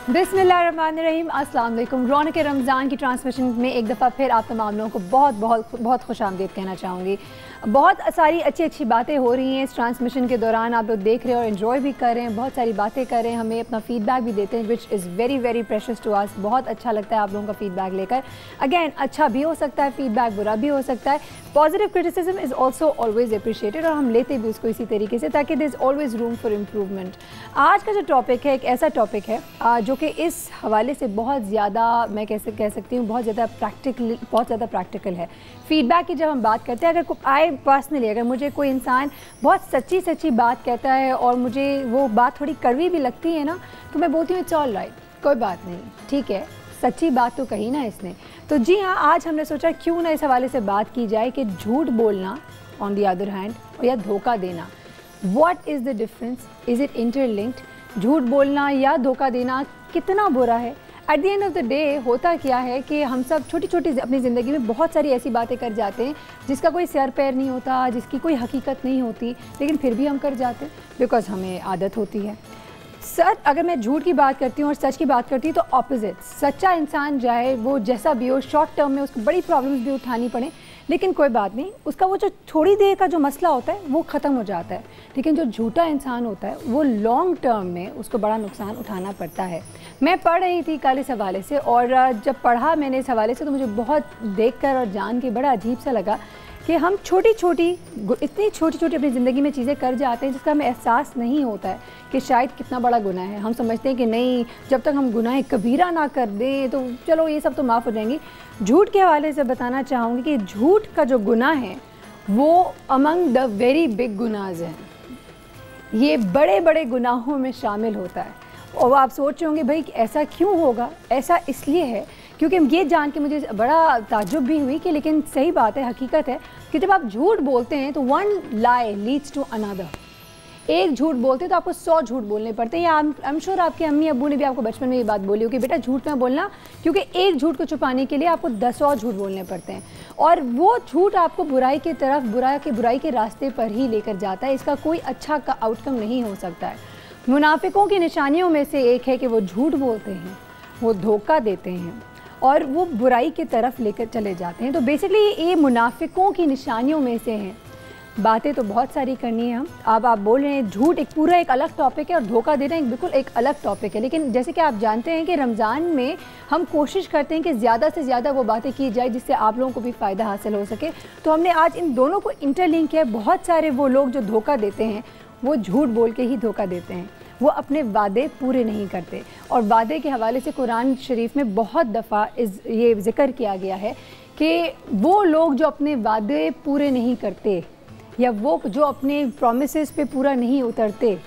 बिस्मिल्लाहिर्रहमानिर्रहीम, अस्सलाम वालेकुम। रौनक रमज़ान की ट्रांसमिशन में एक दफ़ा फिर आप तमाम लोगों को बहुत बहुत बहुत खुशामदीद कहना चाहूँगी। बहुत सारी अच्छी अच्छी बातें हो रही हैं इस ट्रांसमिशन के दौरान, आप लोग देख रहे हैं और एंजॉय भी कर रहे हैं, बहुत सारी बातें कर रहे हैं, हमें अपना फीडबैक भी देते हैं which is very very precious to us. बहुत अच्छा लगता है आप लोगों का फीडबैक लेकर। अगेन अच्छा भी हो सकता है फीडबैक, बुरा भी हो सकता है। Positive criticism is also always appreciated और हम लेते भी उसको इसी तरीके से ताकि there is always room for improvement. आज का जो टॉपिक है एक ऐसा टॉपिक है जो कि इस हवाले से बहुत ज़्यादा मैं कैसे कह सकती हूँ बहुत ज़्यादा प्रैक्टिकल है। फीडबैक की जब हम बात करते हैं, अगर आई पर्सनली अगर मुझे कोई इंसान बहुत सच्ची बात कहता है और मुझे वो बात थोड़ी कड़वी भी लगती है ना, तो मैं बोलती हूँ इट्स ऑल राइट, कोई बात नहीं, ठीक है, सच्ची बात तो कही ना इसने। तो जी हाँ, आज हमने सोचा क्यों ना इस हवाले से बात की जाए कि झूठ बोलना ऑन दी अदर हैंड या धोखा देना, what is the difference, is it interlinked? झूठ बोलना या धोखा देना कितना बुरा है? At the end of the day होता क्या है कि हम सब छोटी छोटी अपनी ज़िंदगी में बहुत सारी ऐसी बातें कर जाते हैं जिसका कोई सर पैर नहीं होता, जिसकी कोई हकीकत नहीं होती, लेकिन फिर भी हम कर जाते हैं बिकॉज हमें आदत होती है। सच, अगर मैं झूठ की बात करती हूँ और सच की बात करती हूँ तो ऑपोजिट, सच्चा इंसान चाहे वो जैसा भी हो, शॉर्ट टर्म में उसको बड़ी प्रॉब्लम्स भी उठानी पड़े, लेकिन कोई बात नहीं, उसका वो जो थोड़ी देर का जो मसला होता है वो ख़त्म हो जाता है। लेकिन जो झूठा इंसान होता है वो लॉन्ग टर्म में उसको बड़ा नुकसान उठाना पड़ता है। मैं पढ़ रही थी कल इस हवाले से और जब पढ़ा मैंने इस हवाले से तो मुझे बहुत देखकर और जान के बड़ा अजीब सा लगा कि हम इतनी छोटी छोटी अपनी ज़िंदगी में चीज़ें कर जाते हैं जिसका हमें एहसास नहीं होता है कि शायद कितना बड़ा गुनाह है। हम समझते हैं कि नहीं, जब तक हम गुनाह कबीरा ना कर दें तो चलो ये सब तो माफ़ हो जाएंगी। झूठ के हवाले से बताना चाहूँगी कि झूठ का जो गुनाह है वो among the very big gunas हैं, ये बड़े बड़े गुनाहों में शामिल होता है। और आप सोच रहे होंगे भाई ऐसा क्यों होगा? ऐसा इसलिए है क्योंकि ये जान के मुझे बड़ा ताज्जुब भी हुई कि लेकिन सही बात है, हकीकत है कि जब आप झूठ बोलते हैं तो one lie leads to another. एक झूठ बोलते हैं तो आपको 100 झूठ बोलने पड़ते हैं। या आई एम श्योर आपके अम्मी अब्बू ने भी आपको बचपन में ये बात बोली हो कि बेटा झूठ ना बोलना, क्योंकि एक झूठ को छुपाने के लिए आपको 10 और झूठ बोलने पड़ते हैं और वो झूठ आपको बुराई के रास्ते पर ही लेकर जाता है। इसका कोई अच्छा का आउटकम नहीं हो सकता है। मुनाफिकों की निशानियों में से एक है कि वो झूठ बोलते हैं, वो धोखा देते हैं और वो बुराई की तरफ लेकर चले जाते हैं। तो बेसिकली ये मुनाफिकों की निशानियों में से हैं। बातें तो बहुत सारी करनी है हम, अब आप बोल रहे हैं झूठ एक अलग टॉपिक है और धोखा देना बिल्कुल एक अलग टॉपिक है। लेकिन जैसे कि आप जानते हैं कि रमज़ान में हम कोशिश करते हैं कि ज़्यादा से ज़्यादा वो बातें की जाए जिससे आप लोगों को भी फ़ायदा हासिल हो सके। तो हमने आज इन दोनों को इंटरलिंक किया। बहुत सारे वो लोग जो धोखा देते हैं वो झूठ बोल के ही धोखा देते हैं, वो अपने वादे पूरे नहीं करते। और वादे के हवाले से कुरान शरीफ में बहुत दफ़ा ये ज़िक्र किया गया है कि वो लोग जो अपने वादे पूरे नहीं करते या वो जो अपने प्रोमिसेस पे पूरा नहीं उतरते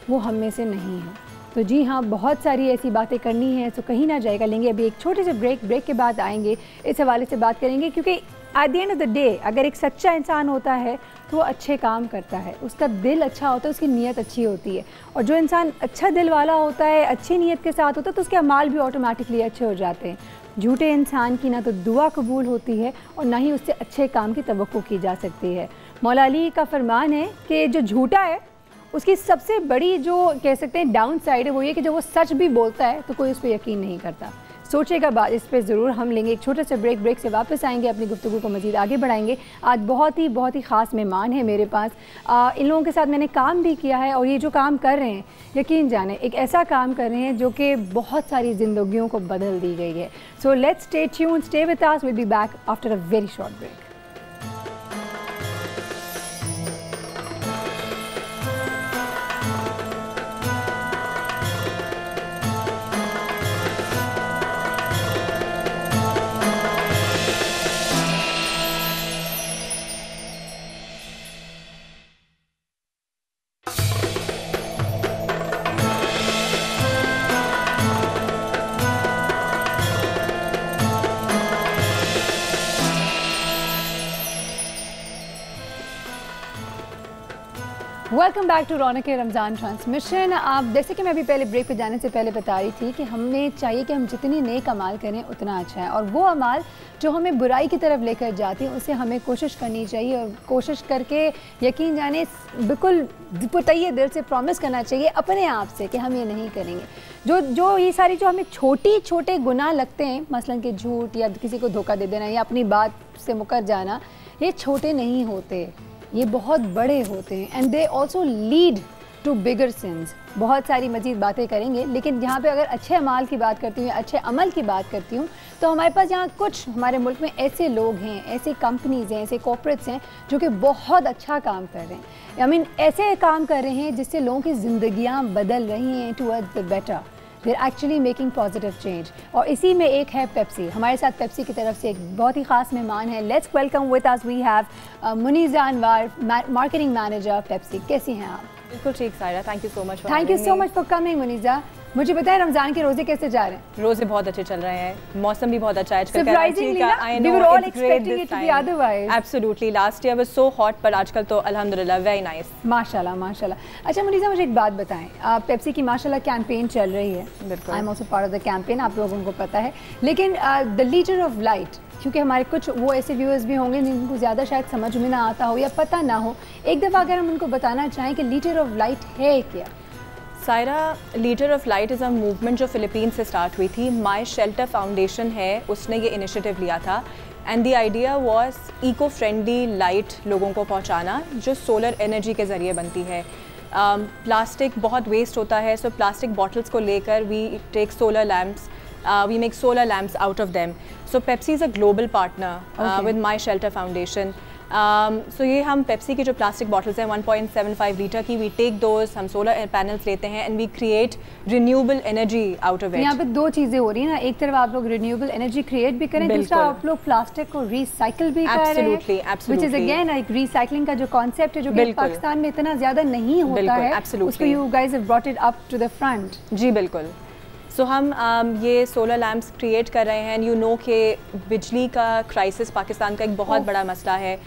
वो हम में से नहीं है। तो जी हाँ, बहुत सारी ऐसी बातें करनी है, तो कहीं ना जाएगा। लेंगे अभी एक छोटे से ब्रेक के बाद आएंगे, इस हवाले से बात करेंगे क्योंकि at the end of the day अगर एक सच्चा इंसान होता है तो वो अच्छे काम करता है, उसका दिल अच्छा होता है, उसकी नीयत अच्छी होती है। और जो इंसान अच्छा दिल वाला होता है, अच्छी नीयत के साथ होता है, तो उसके अमाल भी ऑटोमेटिकली अच्छे हो जाते हैं। झूठे इंसान की ना तो दुआ कबूल होती है और ना ही उससे अच्छे काम की तवक्को की जा सकती है। मौला अली का फरमान है कि जो झूठा है उसकी सबसे बड़ी जो कह सकते हैं डाउन साइड है वो ये कि जब वो सच भी बोलता है तो कोई उस पर यकीन नहीं करता। सोचेगा बात इस पर ज़रूर। हम लेंगे एक छोटे से ब्रेक से वापस आएंगे, अपनी गुफ्तगू को मज़ीद आगे बढ़ाएंगे। आज बहुत ही ख़ास मेहमान है मेरे पास। इन लोगों के साथ मैंने काम भी किया है और ये जो काम कर रहे हैं यकीन जाने एक ऐसा काम कर रहे हैं जो कि बहुत सारी ज़िंदगियों को बदल दी गई है। So let's stay tuned, stay with us, will be back after a very short break. Welcome back to Raunaq Ramzan transmission. आप जैसे कि मैं अभी पहले ब्रेक पे जाने से पहले बता रही थी कि हमें चाहिए कि हम जितनी नेक अमाल करें उतना अच्छा है, और वो अमाल जो हमें बुराई की तरफ लेकर जाती हैं उसे हमें कोशिश करनी चाहिए, और कोशिश करके यकीन जाने बिल्कुल पुतैये दिल से प्रॉमिस करना चाहिए अपने आप से कि हम ये नहीं करेंगे। जो ये सारी जो हमें छोटे गुनाह लगते हैं, मसलन कि झूठ या किसी को धोखा दे देना या अपनी बात से मुकर जाना, ये छोटे नहीं होते, ये बहुत बड़े होते हैं। And they also lead to bigger sins. बहुत सारी मज़ीद बातें करेंगे, लेकिन यहाँ पे अगर अच्छे अमाल की बात करती हूँ या अच्छे अमल की बात करती हूँ तो हमारे पास यहाँ कुछ हमारे मुल्क में ऐसे लोग हैं, ऐसे कंपनीज़ हैं, ऐसे कॉर्पोरेट्स हैं जो कि बहुत अच्छा काम कर रहे हैं। आई मीन ऐसे काम कर रहे हैं जिससे लोगों की ज़िंदगियाँ बदल रही हैं towards the better. They are actually making positive change, और इसी में एक है पेप्सी। हमारे साथ पेप्सी की तरफ से एक बहुत ही ख़ास मेहमान है। Let's welcome with us we have Muneeza Anwar, marketing manager Pepsi. कैसी हैं आप? बिल्कुल ठीक Saira, thank you so much. Thank you so much for coming Muneeza. मुझे बताएं रमज़ान के रोज़े कैसे जा रहे हैं? रोज़े बहुत अच्छे चल रहे हैं, मौसम भी बहुत अच्छा है आजकल। Surprisingly, we were all expecting it to be otherwise. Absolutely, last year was so hot, पर आजकल तो अल्हम्दुलिल्लाह very nice। माशाल्लाह माशाल्लाह। अच्छा मुनीज़ा, मुझे एक बात बताएं, पेप्सी की माशाल्लाह कैंपेन चल रही है। बिल्कुल, I am also part of the campaign, आप लोगों को पता है। लेकिन द लीटर ऑफ लाइट, क्योंकि हमारे कुछ वो ऐसे व्यूअर्स भी होंगे जिनको ज़्यादा शायद समझ में ना आता हो या पता ना हो, एक दफ़ा अगर हम उनको बताना चाहें कि लीटर ऑफ लाइट है क्या? Saira, litre of light is a movement जो फ़िलिपींस से स्टार्ट हुई थी। माई शेल्टर फाउंडेशन है, उसने ये इनिशिएटिव लिया था, and the idea was eco friendly light लोगों को पहुंचाना जो सोलर एनर्जी के ज़रिए बनती है। प्लास्टिक बहुत वेस्ट होता है, सो प्लास्टिक बॉटल्स को लेकर we take solar lamps, we make solar lamps out of them. So Pepsi is a global partner with My Shelter Foundation. So ये हम पेप्सी की जो प्लास्टिक बॉटल्स हैं 1.75 लीटर की, वी टेक दोज, हम solar panels लेते हैं and we create renewable energy out of it. यहाँ पे दो चीज़ें हो रही हैं ना, एक तरफ आप लोग रिन्यूएबल एनर्जी क्रिएट भी करें, दूसरा आप लोग प्लास्टिक को रिसाइकिल भी कर रहे हैं, व्हिच इज अगेन एक रिसाइकलिंग का जो कॉन्सेप्ट है जो कि पाकिस्तान में इतना ज़्यादा नहीं होता है, उसको you guys have brought it up to the front. जी बिल्कुल। सो हम ये सोलर लैम्प्स क्रिएट कर रहे हैं। यू नो कि बिजली का क्राइसिस पाकिस्तान का एक बहुत बड़ा मसला है।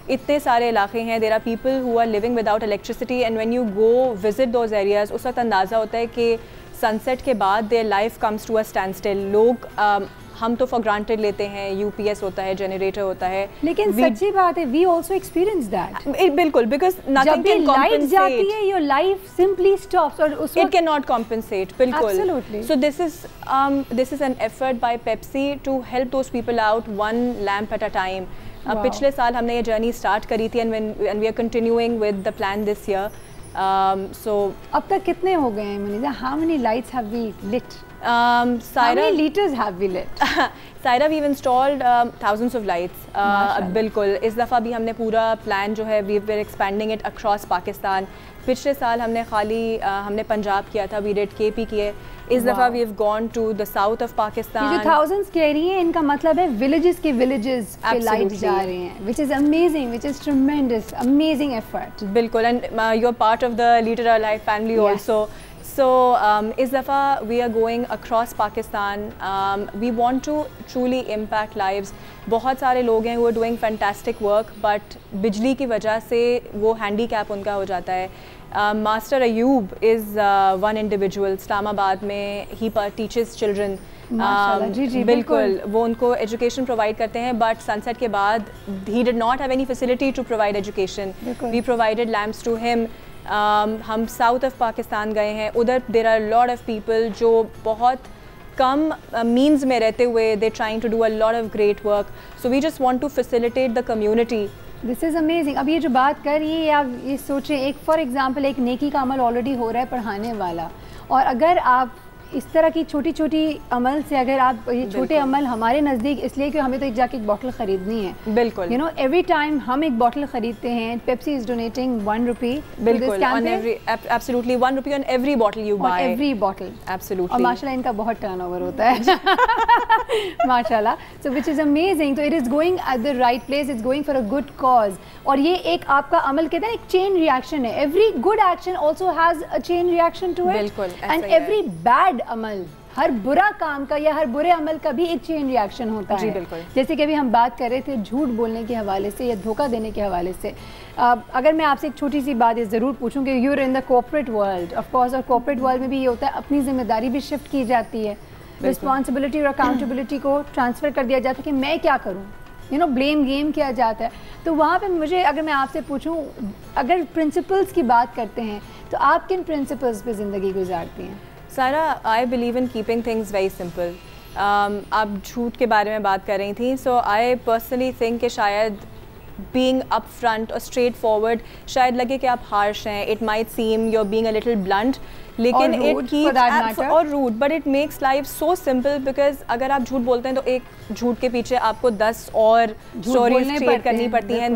इतने सारे इलाके हैं, there are people who are living without electricity, and when you go visit those areas उस वक्त अंदाज़ा होता है कि सनसेट के बाद their life comes to a standstill. लोग हम तो फॉर ग्रांटेड लेते हैं, यूपीएस होता है, जनरेटर होता है, लेकिन सच्ची बात है वी आल्सो एक्सपीरियंस दैट। बिल्कुल, बिकॉज नथिंग कैन कॉम्पेंसेट, जाती है योर लाइफ सिंपली स्टॉप्स, और उस इट कैन नॉट कॉम्पेंसेट। बिल्कुल। So this is an effort by Pepsi to help those people out one lamp at a time. पिछले साल हमने ये जर्नी स्टार्ट करी थी, and we are continuing with the plan this year. So अब तक कितने हो गए हैं Muneeza? How many lights have we lit? How many liters have we lit? Saira, we've installed thousands of lights. बिल्कुल, इस दफ़ा भी हमने पूरा प्लान जो है we're expanding it across Pakistan. पिछले साल हमने हमने पंजाब किया था, we did KP किए। इस दफ़ा we've gone to the south of Pakistan. ये जो thousands कह रही हैं, इनका मतलब है villages के villages पे लाइट जा रहे हैं, which is amazing, which is tremendous, amazing effort. बिल्कुल, and you're part of the Leader Our Life family also. So इस दफ़ा we are going across Pakistan. We want to truly impact lives. बहुत सारे लोग हैं who are doing fantastic work, but बिजली की वजह से वो handicap उनका हो जाता है। Master Ayub is one individual, Islamabad में, he teaches children. जी, बिल्कुल, वो उनको एजुकेशन प्रोवाइड करते हैं, बट सनसेट के बाद he did not have any facility to provide education. We provided lamps to him. हम साउथ ऑफ पाकिस्तान गए हैं, उधर there are lot of people जो बहुत कम मीन्स में रहते हुए they trying to do a lot of great work, so we just want to facilitate the community. This is amazing. अब ये जो बात कर रही है, आप ये सोचें, एक फॉर एग्जांपल एक नेकी का अमल ऑलरेडी हो रहा है पढ़ाने वाला, और अगर आप इस तरह की छोटी छोटी अमल से, अगर आप ये छोटे अमल हमारे नज़दीक इसलिए कि हमें तो एक जाके एक बॉटल ख़रीदनी है, बिल्कुल, यू नो एवरी टाइम हम एक बॉटल ख़रीदते हैं, पेप्सी इज़ डोनेटिंग 1 रुपी, बिल्कुल, on every, absolutely 1 rupee on every bottle you buy, every bottle, absolutely. और माशाल्लाह इनका बहुत टर्नओवर होता है माशाल्लाह, सो व्हिच इज़ अमेजिंग। तो it is going at the right place, it's going for a good cause, और ये एक आपका अमल कहते हैं एक चेन रिएक्शन है। Every good action also has a chain reaction to it, बिल्कुल, एंड एवरी बैड अमल हर बुरा काम का या हर बुरे अमल का भी एक चेन रिएक्शन होता जी, है। बिल्कुल। जैसे कि अभी हम बात कर रहे थे झूठ बोलने के हवाले से या धोखा देने के हवाले से, अगर मैं आपसे एक छोटी सी बात ये ज़रूर पूछूं कि you're in the corporate world of course, और कॉर्पोरेट वर्ल्ड में भी ये होता है अपनी जिम्मेदारी भी शिफ्ट की जाती है, रिस्पॉन्सिबिलिटी और अकाउंटेबिलिटी को ट्रांसफ़र कर दिया जाता है कि मैं क्या करूँ, ब्लेम गेम किया जाता है। तो वहाँ पे मुझे, अगर मैं आपसे पूछूं, अगर प्रिंसिपल्स की बात करते हैं तो आप किन प्रिंसिपल्स पे ज़िंदगी गुजारती हैं? सारा, I believe in keeping things very simple. आप झूठ के बारे में बात कर रही थी, सो आई पर्सनली थिंक कि शायद being upfront और straight forward शायद लगे कि आप harsh हैं, it might seem you're being a little blunt, लेकिन it keeps और rude, but it makes life so simple because अगर आप झूठ बोलते हैं तो एक झूठ के पीछे आपको 10 और stories create करनी पड़ती हैं,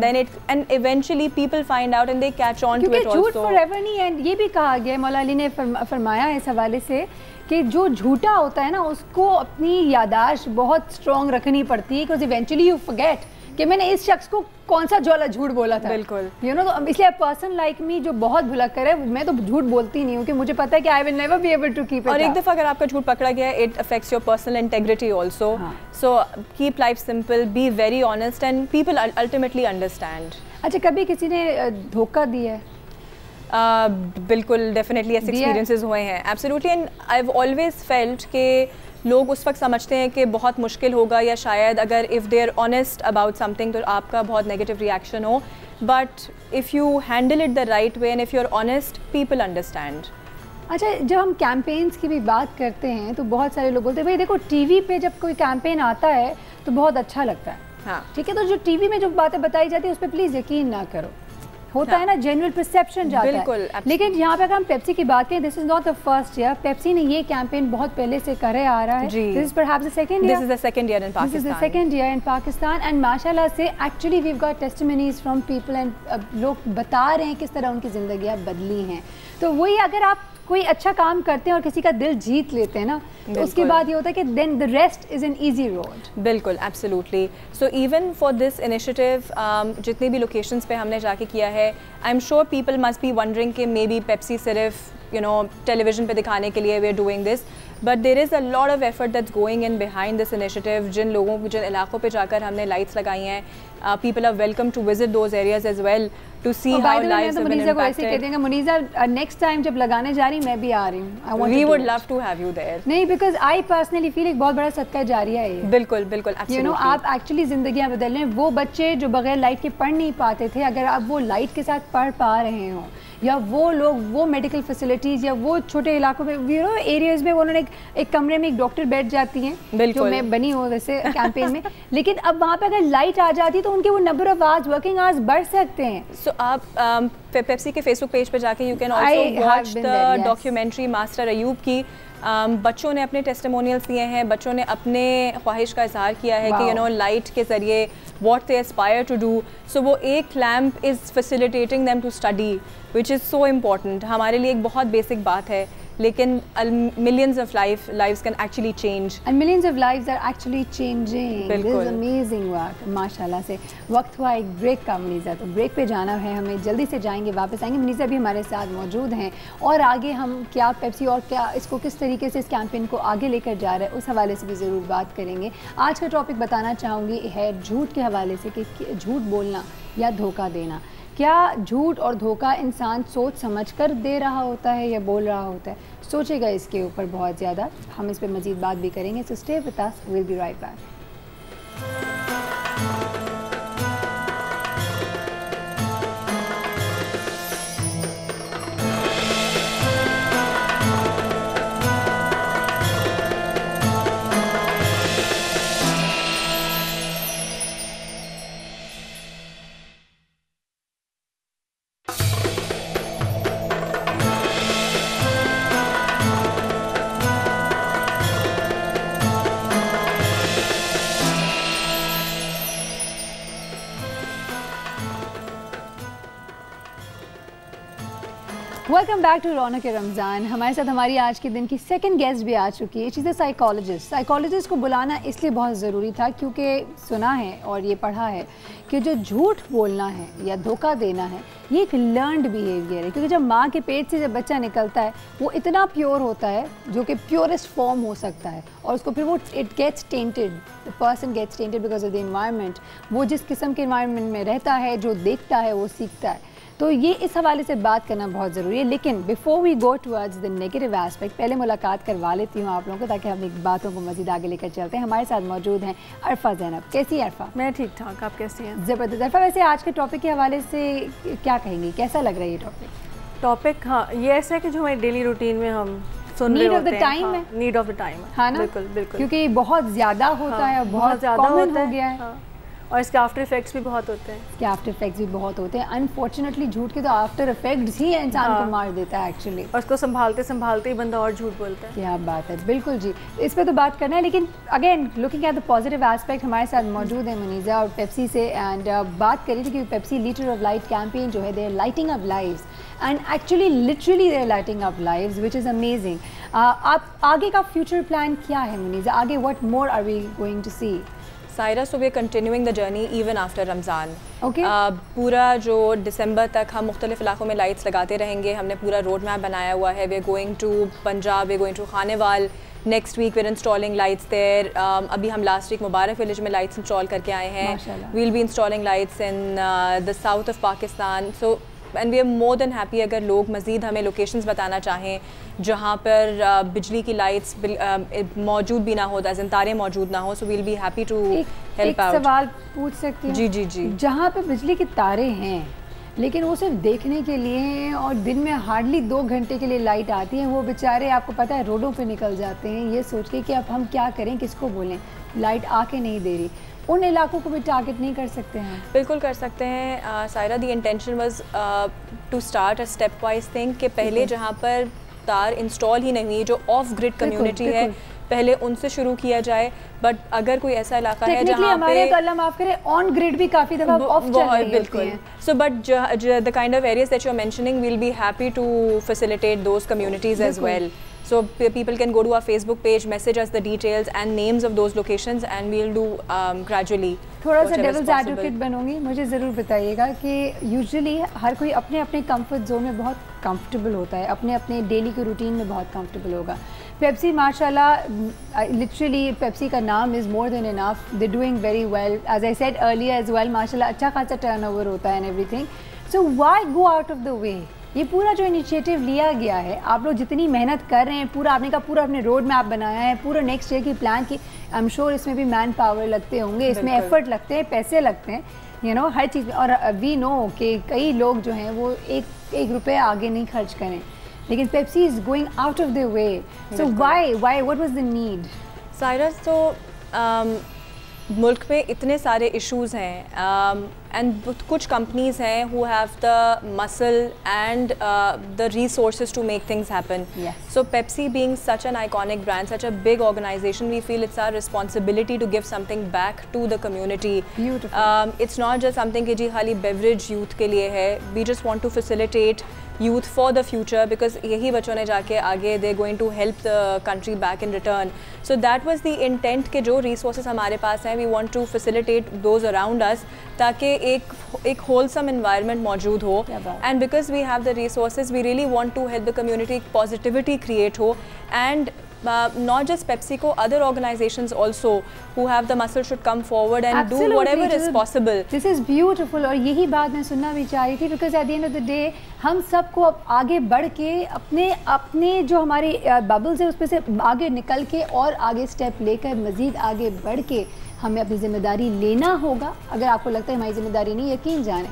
and eventually people find out and they catch on to it also। झूठ forever नहीं है, ये भी कहा गया, मौला अली ने फरमाया इस हवाले से कि जो झूठा होता है ना उसको अपनी यादाश्त बहुत स्ट्रॉन्ग रखनी पड़ती है, because eventually you forget कि मैंने इस शख्स को कौन सा ज्वाला झूठ बोला था। बिल्कुल, तो इसलिए पर्सन लाइक मी जो बहुत भुलक्कर है, मैं तो झूठ बोलती नहीं हूँ कि मुझे पता है कि I will never be able to keep it. और एक दफ़ा अगर आपका झूठ पकड़ा गया है, it affects your personal integrity also. So keep life simple, be very honest and people ultimately understand. अच्छा, कभी किसी ने धोखा दिया है? बिल्कुल, डेफिनेटली ऐसे एक्सपीरियंसेस हुए हैं, absolutely. And I have always felt कि लोग उस वक्त समझते हैं कि बहुत मुश्किल होगा, या शायद अगर if they are honest about something तो आपका बहुत नेगेटिव रिएक्शन हो, but if you handle it the right way and if you are honest, people understand. अच्छा, जब हम कैंपेन्स की भी बात करते हैं तो बहुत सारे लोग बोलते हैं भाई देखो टीवी पे जब कोई कैंपेन आता है तो बहुत अच्छा लगता है, हाँ ठीक है, तो जो टीवी में जो बातें बताई जाती है उस पर प्लीज़ यकीन ना करो, होता है ना, जेन्युइन परसेप्शन जाता है। लेकिन यहाँ पे अगर हम पेप्सी की बात करें, this is not the first year, Pepsi ने ये कैंपेन बहुत पहले से करे आ रहा है। This is perhaps the second year, this is the second year in Pakistan, this is the second year in Pakistan, and माशाल्लाह से actually we have got testimonies from people, and लोग बता रहे हैं किस तरह उनकी ज़िंदगियाँ बदली हैं। तो वही, अगर आप कोई अच्छा काम करते हैं और किसी का दिल जीत लेते हैं ना, तो उसके बाद ये होता है कि then the rest is an easy road. बिल्कुल, absolutely. So even for this initiative, जितनी भी लोकेशंस पे हमने जाके किया है, I am sure people must be wondering कि मे बी पेप्सी सिर्फ टेलीविजन पे दिखाने के लिए we are doing this, but there is a lot of effort that's going in behind this initiative. जिन इलाकों पे जाकर हमने लाइट्स लगाई हैं, people are welcome to visit those areas as well to see how lives have been impacted. Muniza, next time जब लगाने जा रही मैं भी आ रही हूँ। We would love to have you there. नहीं, because I personally feel एक बहुत बड़ा सदका जारिया है ये। बिल्कुल बिल्कुल, absolutely. आप एक्चुअली ज़िंदगियाँ बदल रहे हैं। वो बच्चे जो बगैर लाइट के पढ़ नहीं पाते थे, अगर आप वो लाइट के साथ पढ़ पा रहे हो, या वो लोग वो मेडिकल फैसिलिटीज़ या वो छोटे इलाकों में एरियाज़ में उन्होंने एक कमरे में एक डॉक्टर बैठ जाती हैं, जो मैं बनी हूँ वैसे कैंपेन में, लेकिन अब वहाँ पे अगर लाइट आ जाती तो उनके वो number of hours, working hours बढ़ सकते हैं। सो आप पेप्सी के फेसबुक पेज पे जाके you can also watch the documentary master Ayub की। बच्चों ने अपने टेस्टिमोनियल्स दिए हैं, बच्चों ने अपने ख्वाहिश का इजहार किया है कि लाइट के ज़रिए what they aspire to do, so वो एक lamp is facilitating them to study, which is so important। हमारे लिए एक बहुत बेसिक बात है, लेकिन millions of lives can actually change, and millions of lives are actually changing। बिल्कुल, this is amazing work, माशाल्लाह से। वक्त हुआ एक ब्रेक का मुनीज़ा, तो ब्रेक पे जाना है हमें, जल्दी से जाएंगे, वापस आएंगे। मुनीज़ा भी हमारे साथ मौजूद हैं, और आगे हम क्या पेप्सी और क्या इसको किस तरीके से इस कैंपेन को आगे लेकर जा रहे हैं उस हवाले से भी ज़रूर बात करेंगे। आज का टॉपिक बताना चाहूँगी है झूठ के हवाले से, कि झूठ बोलना या धोखा देना। क्या झूठ और धोखा इंसान सोच समझ कर दे रहा होता है या बोल रहा होता है? सोचेगा इसके ऊपर बहुत ज़्यादा, हम इस पर मज़ीद बात भी करेंगे। So stay with us, we will be right back. Welcome back to Raunaq Ramzan. हमारे साथ हमारी आज के दिन की सेकंड गेस्ट भी आ चुकी है। She is a psychologist. Psychologist को बुलाना इसलिए बहुत ज़रूरी था क्योंकि सुना है और ये पढ़ा है कि जो झूठ बोलना है या धोखा देना है ये एक लर्नड बिहेवियर है। क्योंकि जब माँ के पेट से जब बच्चा निकलता है वो इतना प्योर होता है जो कि प्योरेस्ट फॉर्म हो सकता है, और उसको फिर वो it gets tainted, the person gets tainted because of the environment. वो जिस किस्म के इन्वायरमेंट में रहता है, जो देखता है, वो सीखता है। तो ये इस हवाले से बात करना बहुत ज़रूरी है। लेकिन before we go towards the negative aspect, पहले मुलाकात करवा लेती हूँ आप लोगों को ताकि हम एक बातों को मज़ीद आगे लेकर चलते हैं। हमारे साथ मौजूद हैं अरफा ज़ैनब। कैसी है अरफा? मैं ठीक ठाक, आप कैसी हैं? ज़बरदस्त। अरफा, वैसे आज के टॉपिक के हवाले से क्या कहेंगी, कैसा लग रहा है ये टॉपिक? हाँ, ये ऐसा है कि जो हमारी डेली रूटीन में हम सुन रहे होते हैं। टाइम है, नीड ऑफ द टाइम है। हाँ ना, बिल्कुल बिल्कुल, क्योंकि बहुत ज़्यादा होता है, बहुत ज़्यादा कॉमन हो गया है। हाँ। और इसके आफ्टर इफेक्ट्स भी बहुत होते हैं। इसके आफ्टर इफेक्ट्स भी बहुत होते हैं। अनफॉर्चुनेटली झूठ के तो आफ्टर इफेक्ट्स ही इंसान को मार देता है एक्चुअली, और उसको संभालते संभालते ही बंदा और झूठ बोलता है। क्या बात है, बिल्कुल जी, इस पर तो बात करना है। लेकिन again looking at the positive aspect, हमारे साथ मौजूद है मुनीज़ा और पेप्सी से, एंड बात करी थी कि Pepsi litre of light campaign जो है, they are lighting up lives, and actually literally they are lighting up lives, which is amazing. आप आगे का फ्यूचर प्लान क्या है मुनीज़ा? आगे what more are we going to see? Saira, so we are continuing the journey even after Ramzan. Okay, पूरा जो दिसंबर तक हम मुख्तलिफ इलाकों में लाइट्स लगाते रहेंगे। हमने पूरा रोड मैप बनाया हुआ है। We are going to Punjab, we are going to Khanewal, next week we are installing lights there. अभी हम लास्ट वीक मुबारक विलेज में लाइट्स इंस्टॉल करके आए हैं। We will be installing lights in the south of Pakistan. So and we are more than happy अगर लोग मज़ीद हमें लोकेशंस बताना चाहें जहाँ पर बिजली की लाइट्स मौजूद भी ना हो, तारे मौजूद ना हो। So we'll be happy to help out. सवाल पूछ सकती हूँ? जी जी जी। जहाँ पे बिजली के तारे हैं लेकिन वो सिर्फ देखने के लिए हैं और दिन में हार्डली 2 घंटे के लिए लाइट आती है, वो बेचारे आपको पता है रोडों पे निकल जाते हैं ये सोच के कि अब हम क्या करें, किसको बोलें, लाइट आके नहीं दे रही। उन इलाकों को भी टारगेट नहीं कर सकते हैं? बिल्कुल कर सकते हैं Saira. The intention was to start a step wise thing कि पहले जहाँ पर तार इंस्टॉल ही नहीं हुई, जो ऑफ ग्रिड कम्युनिटी है, पहले उनसे शुरू किया जाए। बट अगर कोई ऐसा इलाका है जहाँ पे तो अल्लाह माफ करे ऑन ग्रिड भी काफ़ी दफ़ा ऑफ चल रही होती हैं। So but the kind of areas that you are mentioning, we'll be happy to facilitate those communities as well. So people can go to our Facebook page, message us the details and names of those locations, and we'll do gradually. थोड़ा सा devil's advocate बनूंगी, मुझे ज़रूर बताइएगा कि usually हर कोई अपने अपने comfort zone में बहुत कंफर्टेबल होता है, अपने अपने डेली के रूटीन में बहुत कंफर्टेबल होगा। पेप्सी माशाल्लाह, लिटरली पेप्सी का नाम is more than enough, they doing very well, as I said earlier as well, माशाल्लाह अच्छा खासा टर्नओवर होता है and everything. So why go out of the way? ये पूरा जो इनिशिएटिव लिया गया है, आप लोग जितनी मेहनत कर रहे हैं, पूरा आपने का पूरा अपने रोड मैप बनाया है, पूरा नेक्स्ट ईयर की प्लान की, आई एम श्योर इसमें भी मैन पावर लगते होंगे, इसमें एफर्ट लगते हैं, पैसे लगते हैं, यू नो, हर चीज़ में। और वी नो कि कई लोग जो हैं वो एक रुपया आगे नहीं खर्च करें, लेकिन Pepsi is going out of the way. So why what was the need? Cyrus, तो मुल्क में इतने सारे इश्यूज़ हैं एंड कुछ कंपनीज़ हैं who have the muscle and the resources to make things happen. Yes. So Pepsi being such an iconic brand, such a big organization, we feel it's our responsibility to give something back to the community. Beautiful. It's not just something कि जी खाली beverage youth के लिए है. We just want to facilitate youth for the future because यही बच्चों ने जाके आगे they're going to help the country back in return. So that was the intent कि जो resources हमारे पास हैं, we want to facilitate those around us ताकि एक wholesome environment मौजूद हो. And because we have the resources, we really want to help the community, positivity create हो, and not just PepsiCo, other organizations also who have the muscle should come forward and Absolutely. do whatever is possible. This is beautiful, और यही बात मैं सुनना भी चाह रही थी because at the end of the day हम सबको अब आगे बढ़ के अपने जो हमारे बबल्स है उस पर से आगे निकल के और आगे स्टेप लेकर मज़ीद आगे बढ़ के हमें अपनी ज़िम्मेदारी लेना होगा। अगर आपको लगता है हमारी ज़िम्मेदारी नहीं, यकीन जाने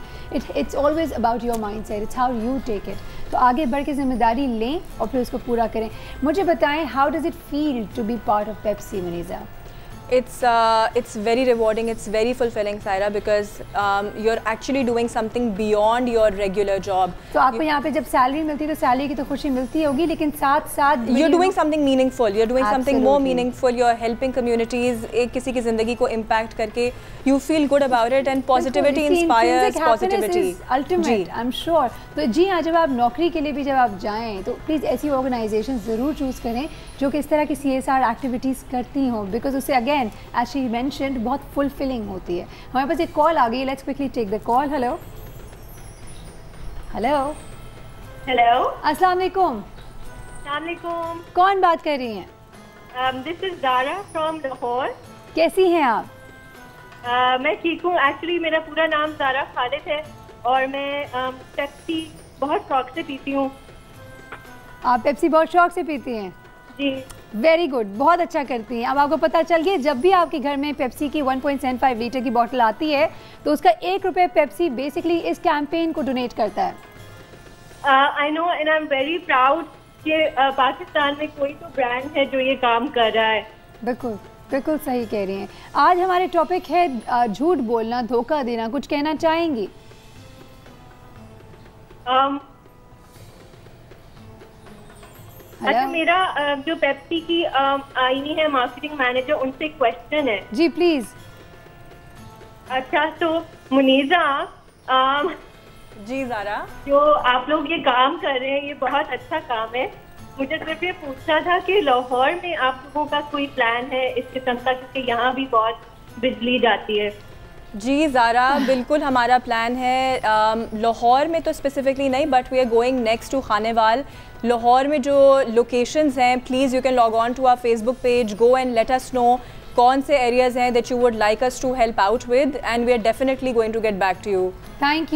it's always about your mindset, it's how you take it. तो आगे बढ़ के ज़िम्मेदारी लें और फिर उसको पूरा करें। मुझे बताएं, how does it feel to be part of Pepsi Muneeza? It's very rewarding, it's very fulfilling, Saira, because you're actually doing something beyond your regular job. तो आपको यहाँ पे जब सैलरी मिलती है तो सैलरी की तो खुशी मिलती होगी, लेकिन साथ साथ you're doing something meaningful, you're doing something more meaningful, you're helping communities. एक किसी की ज़िंदगी को impact करके you feel good about it, and positivity inspires positivity. Ultimate, I'm sure. तो जी हाँ, जब आप नौकरी के लिए भी जब आप जाएँ तो प्लीज़ ऐसी ऑर्गेनाइजेशन ज़रूर चूज़ करें जो कि इस तरह की CSR एक्टिविटीज़ करती हों, बिकॉज उससे अगेन एज शी मेंशन्ड बहुत फुलफिलिंग होती है। हमारे पास एक कॉल आ गई, let's quickly take the call. Hello hello hello, अस्सलाम वालेकुम। अस्सलाम। कौन बात कर रही हैं? This is Dara from Lahore. कैसी हैं आप? मैं ठीक हूँ। एक्चुअली मेरा पूरा नाम दारा खालिद है और मैं पेप्सी बहुत शौक से पीती हूँ। आप पेप्सी बहुत शौक से पीती हैं? जी। वेरी गुड, बहुत अच्छा करती हैं। अब आपको पता चल गया, जब भी आपके घर में पेप्सी की 1.75 लीटर की बोतल आती है तो उसका 1 रुपये पेप्सी बेसिकली इस कैंपेन को डोनेट करता है। I know and I am very proud कि पाकिस्तान में कोई तो ब्रांड है जो ये काम कर रहा है। बिल्कुल बिल्कुल सही कह रही हैं। आज हमारे टॉपिक है झूठ बोलना, धोखा देना। कुछ कहना चाहेंगी? अच्छा, मेरा जो पेप्सी की आईनी है मार्केटिंग मैनेजर, उनसे क्वेश्चन है। जी प्लीज। अच्छा, तो मुनीजा, जी ज़ारा, जो आप लोग ये काम कर रहे हैं ये बहुत अच्छा काम है। मुझे सिर्फ ये पूछना था कि लाहौर में आप लोगों का कोई प्लान है इस किस्म का, क्योंकि यहाँ भी बहुत बिजली जाती है। जी ज़ारा, बिल्कुल हमारा प्लान है। लाहौर में तो स्पेसिफिकली नहीं, but we are going next to Khanewal. Lahore में जो लोकेशंस हैं, please you can log on to our Facebook page, go and let us know कौन से एरियाज़ हैं that you would like us to help out with, and we are definitely going to get back to you. Thank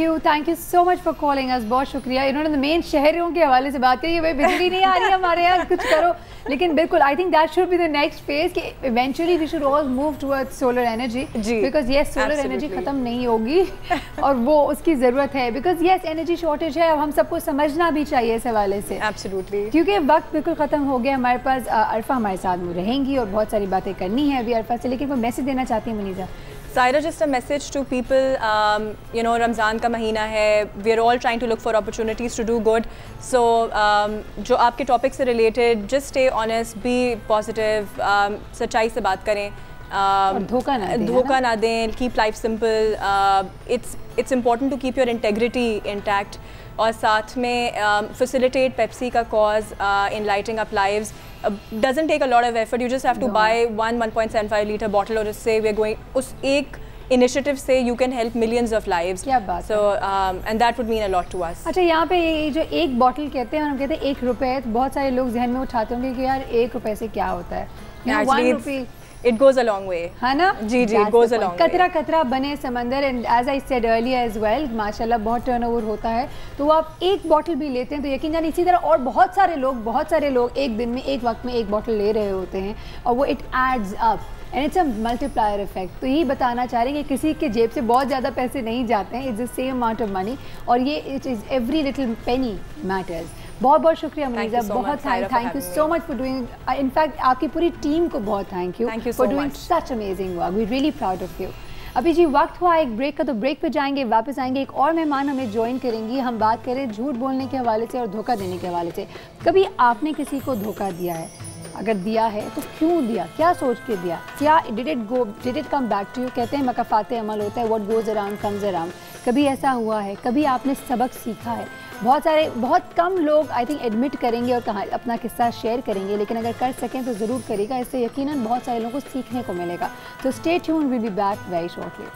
you so much for calling us. बहुत शुक्रिया। इन्होंने main शहरों के हवाले से बात करी, भाई बिजली नहीं आ रही हमारे यहाँ, कुछ करो। लेकिन बिल्कुल I think that should be the next phase कि eventually we should all move towards solar energy, because yes solar energy खत्म नहीं होगी और वो उसकी ज़रूरत है, बिकॉज येस एनर्जी शॉर्टेज है। अब हम सबको समझना भी चाहिए इस हवाले से, एब्सोल्युटली, क्योंकि वक्त बिल्कुल ख़त्म हो गया हमारे पास। अरफा हमारे साथ में रहेंगी और बहुत सारी बातें करनी है अभी अरफा से, लेकिन वो मैसेज देना चाहती हैं Muniza. Saira, just a message to people, you know, Ramzan का महीना है, we are all trying to look for opportunities to do good. So, जो आपके टॉपिक से related, just stay honest, be positive, सच्चाई से बात करें, धोखा ना दें, keep life simple. It's important to keep your integrity intact. और साथ में facilitate Pepsi का cause in lighting up lives. Doesn't take a lot of effort. You just have to buy 1.75 liter bottle और उससे we're going, उस एक initiative से you can help millions of lives. क्या बात so, and that would mean a lot to us. अच्छा, यहाँ पे ये जो एक बॉटल कहते हैं, हम कहते हैं 1 रुपये, तो बहुत सारे लोग जहन में उठाते होंगे कि यार 1 रुपये से क्या होता है। Actually, 1 rupee. It goes a long way. है ना? जी, it goes a long way. कतरा कतरा बने समंदर, and as I said earlier as well, माशाल्लाह बहुत टर्नओवर होता है। तो आप एक बॉटल भी लेते हैं तो यकीन जानिए इसी तरह और बहुत सारे लोग एक दिन में एक वक्त में एक बॉटल ले रहे होते हैं, और वो it adds up and it's a multiplier effect. तो यही बताना चाह रहे हैं कि किसी के जेब से बहुत ज़्यादा पैसे नहीं जाते हैं, it's the same amount of money, और ये it is every little penny matters. बहुत बहुत शुक्रिया मुनीज़ा, बहुत thank you so much for doing, in fact आपकी पूरी टीम को बहुत thank you for doing such amazing work, we really proud of you. अभी जी वक्त हुआ एक ब्रेक का, तो ब्रेक पे जाएंगे, वापस आएंगे, एक और मेहमान हमें ज्वाइन करेंगी। हम बात करें झूठ बोलने के हवाले से और धोखा देने के हवाले से। कभी आपने किसी को धोखा दिया है? अगर दिया है तो क्यों दिया, क्या सोच के दिया, क्या did it come back to you? कहते हैं मकफ़ात अमल होता है, what goes around comes around. कभी ऐसा हुआ है? कभी आपने सबक सीखा है? बहुत कम लोग आई थिंक एडमिट करेंगे और कहाँ अपना किस्सा शेयर करेंगे, लेकिन अगर कर सकें तो ज़रूर करेगा, इससे यकीनन बहुत सारे लोगों को सीखने को मिलेगा। तो stay tuned, will be back very shortly.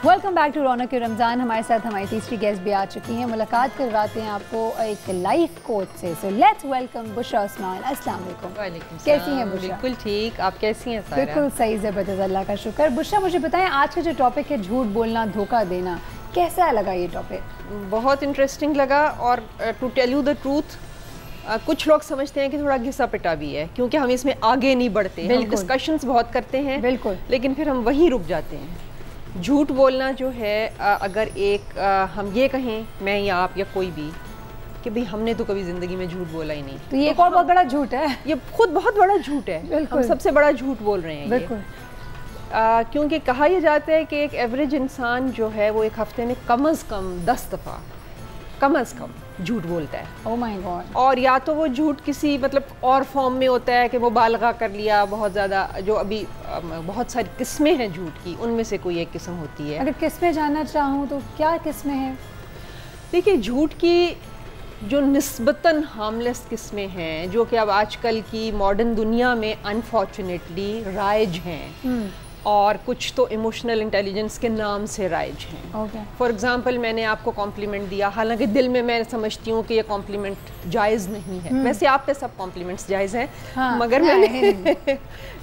Welcome back to Raunaq Ramzan. हमारे साथ हमारी तीसरी गेस्ट भी आ चुकी हैं। मुलाकात करवाते हैं आपको एक लाइफ कोच से। So let's welcome Bushra Usman. अस्सलाम वालेकुम। कैसी हैं बुशरा? बिल्कुल ठीक, आप कैसी हैं सारा? बिल्कुल सही, ज़बरदस्त, अल्लाह का शुक्र। बुशरा मुझे बताएं, आज का जो टॉपिक है झूठ बोलना, धोखा देना, कैसा लगा ये टॉपिक? बहुत इंटरेस्टिंग लगा और to tell you the truth कुछ लोग समझते हैं कि थोड़ा घिसा पिटा भी है, क्योंकि हम इसमें आगे नहीं बढ़ते हैं। हम डिस्कशंस बहुत करते हैं बिल्कुल, लेकिन फिर हम वहीं रुक जाते हैं। झूठ बोलना जो है, अगर हम ये कहें, मैं या आप या कोई भी, कि भाई हमने तो कभी ज़िंदगी में झूठ बोला ही नहीं, तो ये एक और बहुत बड़ा झूठ है। ये खुद बहुत बड़ा झूठ है। हम सबसे बड़ा झूठ बोल रहे हैं बिल्कुल। क्योंकि कहा यह जाता है कि एक एवरेज इंसान जो है वो एक हफ्ते में कम अज़ कम 10 दफ़ा कम अज़ कम झूठ बोलता है। Oh my God. और या तो वो झूठ किसी मतलब और फॉर्म में होता है कि मुबालगा कर लिया बहुत ज़्यादा, जो अभी बहुत सारी किस्में हैं झूठ की, उनमें से कोई एक किस्म होती है। अगर किस्में जानना चाहूँ तो क्या किस्में हैं? देखिए, झूठ की जो निस्बतन हार्मलेस किस्में हैं, जो कि अब आजकल की मॉडर्न दुनिया में अनफॉर्चुनेटली राइज हैं, और कुछ तो इमोशनल इंटेलिजेंस के नाम से राइज हैं। फॉर एग्जांपल, मैंने आपको कॉम्प्लीमेंट दिया, हालांकि दिल में मैं समझती हूँ कि ये कॉम्प्लीमेंट जायज़ नहीं है। वैसे आप पे सब कॉम्प्लीमेंट्स जायज़ हैं, हाँ, मगर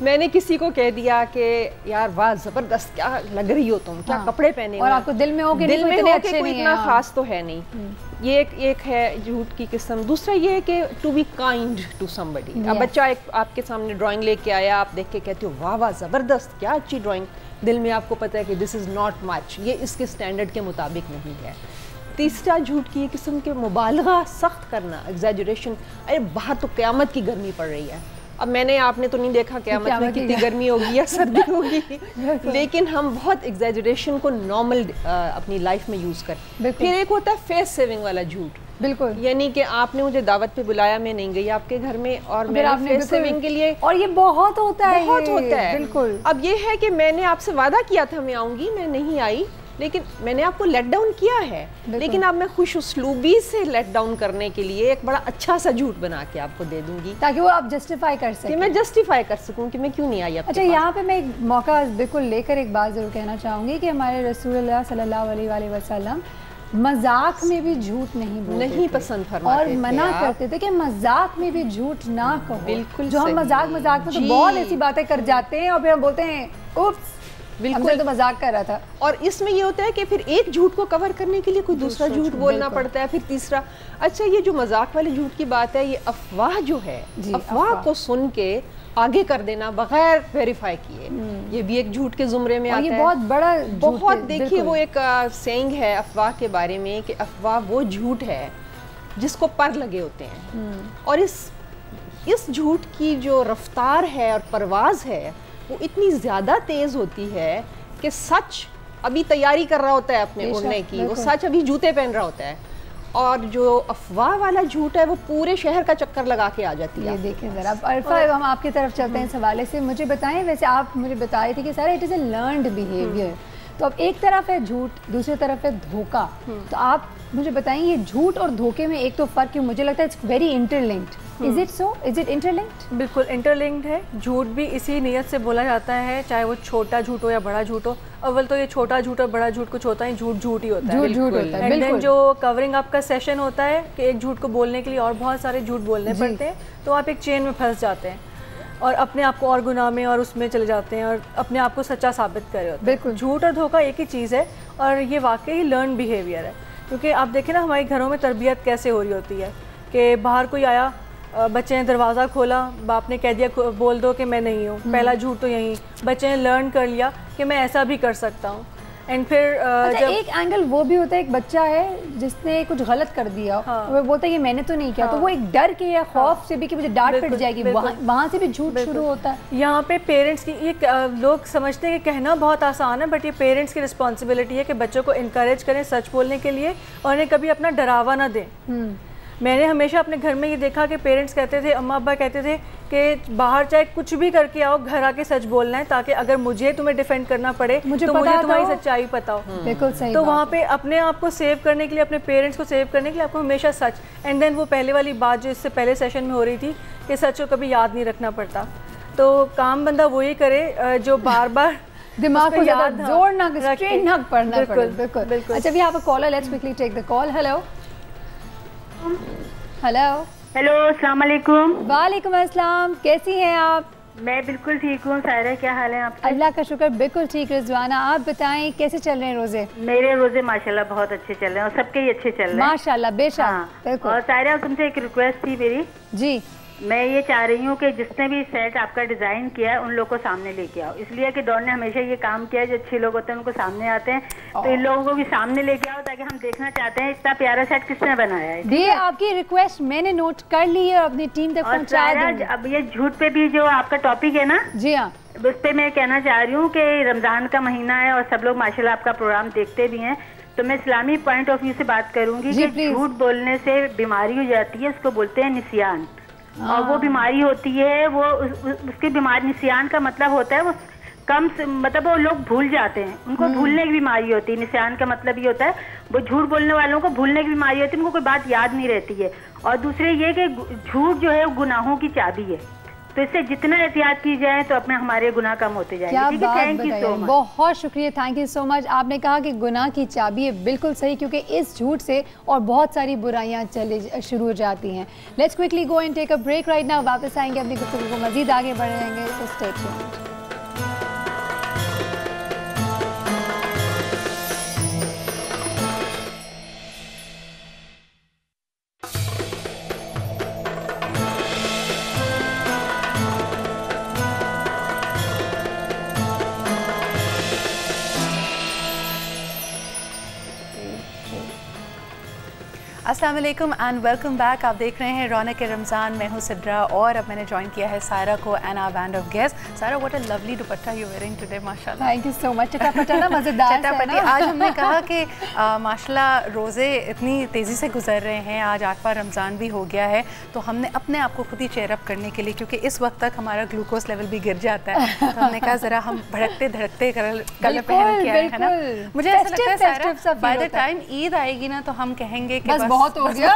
मैंने किसी को कह दिया कि यार वाह ज़बरदस्त, क्या लग रही हो तुम, क्या कपड़े पहने, और आपको दिल में हो कि दिल में हो कि कोई इतना खास तो है नहीं। ये एक है झूठ की किस्म। दूसरा ये है कि to be kind to somebody. अब बच्चा एक आपके सामने ड्राइंग लेके आया, आप देख के कहते हो वाह वाह ज़बरदस्त, क्या अच्छी ड्राइंग, दिल में आपको पता है कि दिस इज़ नॉट मच, ये इसके स्टैंडर्ड के मुताबिक नहीं है। तीसरा झूठ की किस्म के मुबालगा, सख्त करना, एग्जैजरेशन। अरे बाहर तो क़यामत की गर्मी पड़ रही है। अब आपने तो नहीं देखा क़यामत में कितनी गर्मी होगी या सर्दी होगी, लेकिन हम बहुत एग्जैजरेशन को नॉर्मल अपनी लाइफ में यूज़ करते। फिर एक होता है फेस सेविंग वाला झूठ। बिल्कुल, यानी कि आपने मुझे दावत पे बुलाया, मैं नहीं गई आपके घर में, और मैंने फेस सेविंग के लिए, और ये बहुत होता है, बहुत होता है बिल्कुल। अब ये है कि मैंने आपसे वादा किया था मैं आऊँगी, मैं नहीं आई, लेकिन मैंने आपको लेट डाउन किया है, लेकिन अब मैं खुश उसलूबी से लेट डाउन करने के लिए एक बड़ा अच्छा सा झूठ बना के आपको दे दूंगी, ताकि वो आप जस्टिफाई कर सकें, मैं जस्टिफाई कर सकूं कि मैं क्यों नहीं आई। अच्छा, यहाँ पे मैं एक मौका बिल्कुल लेकर एक बात ज़रूर कहना चाहूँगी कि हमारे रसूलुल्लाह सल्लल्लाहु अलैहि वसल्लम मजाक में भी झूठ नहीं पसंद फरमाते और मना करते थे कि मजाक में भी झूठ ना कहो। बिल्कुल, जो हम मजाक में तो बहुत ऐसी बातें कर जाते हैं और फिर हम बोलते हैं उप्स, बिल्कुल तो मजाक कर रहा था। और इसमें ये होता है कि फिर एक झूठ को कवर करने के लिए कोई दूसरा झूठ बोलना पड़ता है, फिर तीसरा। अच्छा, ये जो मजाक वाले झूठ की बात है, ये अफवाह जो है, अफवाह को सुन के आगे कर देना बगैर वेरीफाई किए, ये भी एक झूठ के जुमरे में आता है। ये बहुत बड़ा बहुत, देखिए वो एक सेइंग है अफवाह के बारे में कि अफवाह वो झूठ है जिसको पर लगे होते हैं, और इस झूठ की जो रफ्तार है और परवाज़ है वो इतनी ज़्यादा तेज़ होती है कि सच अभी तैयारी कर रहा होता है अपने उड़ने की, वो सच अभी जूते पहन रहा होता है, और जो अफवाह वाला झूठ है वो पूरे शहर का चक्कर लगा के आ जाती है। ये देखें ज़रा, अरफा हम आपकी तरफ चलते हैं इस हवाले से। मुझे बताएं, वैसे आप मुझे बताए थे कि सारा it is a learned behaviour, तो अब एक तरफ है झूठ, दूसरी तरफ है धोखा, तो आप मुझे बताएं ये झूठ और धोखे में एक तो फ़र्क, क्यों मुझे लगता है it's very interlinked. Is it so? Is it interlinked? बिल्कुल इंटरलिंक्ड है। झूठ भी इसी नीयत से बोला जाता है, चाहे वो छोटा झूठ हो या बड़ा झूठ हो। अव्वल तो ये छोटा झूठ और बड़ा झूठ कुछ होता है, झूठ ही होता है, झूठ होता है। एंड देन जो कवरिंग अप का सेशन होता है कि एक झूठ को बोलने के लिए और बहुत सारे झूठ बोलने पड़ते हैं, तो आप एक चेन में फंस जाते हैं और अपने आप को और गुनाह में और उसमें चले जाते हैं और अपने आप को सच्चा साबित कर रहे होते हैं। बिल्कुल, झूठ और धोखा एक ही चीज़ है, और ये वाकई लर्न बिहेवियर है। क्योंकि आप देखें ना, हमारे घरों में तरबियत कैसे हो रही होती है कि बाहर कोई आया, बच्चे ने दरवाज़ा खोला, बाप ने कह दिया बोल दो कि मैं नहीं हूँ, पहला झूठ तो यही, बच्चे ने लर्न कर लिया कि मैं ऐसा भी कर सकता हूँ। एंड फिर जब एक एंगल वो भी होता है, एक बच्चा है जिसने कुछ गलत कर दिया, वो बोलता है कि मैंने तो नहीं किया, तो वो एक डर के या खौफ से भी कि मुझे डांट पिट जाएगी, वहाँ से भी झूठ शुरू होता है। यहाँ पे पेरेंट्स की, ये लोग समझते हैं कि कहना बहुत आसान है, बट ये पेरेंट्स की रिस्पॉन्सिबिलिटी है कि बच्चों को इनकरेज करें सच बोलने के लिए और उन्हें कभी अपना डरावा ना दें। मैंने हमेशा अपने घर में ये देखा कि पेरेंट्स कहते थे, अम्मा अब्बा कहते थे कि बाहर चाहे कुछ भी करके आओ, घर आके सच बोलना है, ताकि अगर मुझे तुम्हें डिफेंड करना पड़े तो मुझे तुम्हारी सच्चाई पता हो। बिल्कुल सही। तो वहाँ पे अपने आप को सेव करने के लिए, अपने पेरेंट्स को सेव करने के लिए आपको हमेशा सच, एंड देन वो पहले वाली बात जो इससे पहले सेशन में हो रही थी कि सच को कभी याद नहीं रखना पड़ता, तो काम बंदा वही करे जो बार बार दिमाग को ज़्यादा जोर ना रख के। स्ट्रेन ना पड़ना पड़े। बिल्कुल, बिल्कुल। अच्छा, we have a caller, let's quickly take the call. Hello hello. Hello, अस्सलाम वालेकुम। वालेकुम अस्सलाम, कैसी हैं आप? मैं बिल्कुल ठीक हूँ। सायरा, क्या हाल है आपके? अल्लाह का शुक्र, बिल्कुल ठीक। रिजवाना, आप बताएं कैसे चल रहे हैं रोजे? मेरे रोजे माशाल्लाह बहुत अच्छे चल रहे हैं और सबके ही अच्छे चल रहे हैं माशाल्लाह, बेशक। हाँ। बिल्कुल। और सायरा, तुमसे एक रिक्वेस्ट थी मेरी। जी, मैं ये चाह रही हूँ कि जिसने भी सेट आपका डिजाइन किया है उन लोगों को सामने लेके आओ, इसलिए कि डॉन ने हमेशा ये काम किया है, जो अच्छे लोग होते हैं उनको सामने आते हैं, तो इन लोगों को भी सामने लेके आओ ताकि हम देखना चाहते हैं इतना प्यारा सेट किसने बनाया है। ये आपकी रिक्वेस्ट मैंने नोट कर ली है और अपनी टीम तक और पहुंचा सायरा, दूंगी। अब ये झूठ पे भी जो आपका टॉपिक है ना, जी हाँ, उस पे मैं कहना चाह रही हूँ कि रमजान का महीना है और सब लोग माशाल्लाह आपका प्रोग्राम देखते भी हैं, तो मैं इस्लामी पॉइंट ऑफ व्यू से बात करूंगी जी, कि प्लीज। झूठ बोलने से बीमारी हो जाती है, उसको बोलते हैं निसियान। और वो बीमारी होती है, वो उसकी बीमारी, निसियान का मतलब होता है वो मतलब वो लोग भूल जाते हैं, उनको भूलने की बीमारी होती है। निसियान का मतलब ये होता है वो झूठ बोलने वालों को भूलने की बीमारी होती है, उनको कोई बात याद नहीं रहती है। और दूसरे ये कि झूठ जो है वो गुनाहों की चाबी है, तो इससे जितना एहतियात की जाए तो अपने हमारे गुनाह कम होते क्या जाएंगे। ठीक है, बात थैंक यू सो बताइए, मच। बहुत शुक्रिया, थैंक यू सो मच। आपने कहा कि गुनाह की चाबी है, बिल्कुल सही, क्योंकि इस झूठ से और बहुत सारी बुराइयां शुरू हो जाती हैं। Let's quickly go and take a break right now. वापस आएंगे, अपनी गुफ्तगू को मजीद आगे बढ़ाएंगे, सो स्टे ट्यून्ड। अस्सलाम वालेकुम एंड वेलकम बैक। आप देख रहे हैं रौनक रमज़ान। मैं हूं सिद्रा और अब मैंने ज्वाइन किया है सायरा को and our band of guest. Saira, what a lovely dupatta you wearing today, माशाल्लाह। Thank you so much. चटापटा ना मज़ेदार सा है ना। आज हमने कहा कि माशाल्लाह रोज़े इतनी तेज़ी से गुजर रहे हैं, आज 8वां रमज़ान भी हो गया है, तो हमने अपने आप को खुद ही चेयर अप करने के लिए, क्योंकि इस वक्त तक हमारा ग्लूकोज लेवल भी गिर जाता है, तो हमने कहा ज़रा हम भड़कते धड़कते कलर पहन के आए हैं ना। मुझे ऐसा लगता है Saira, by the time Eid आएगी ना तो हम कहेंगे कि बस बहुत हो गया।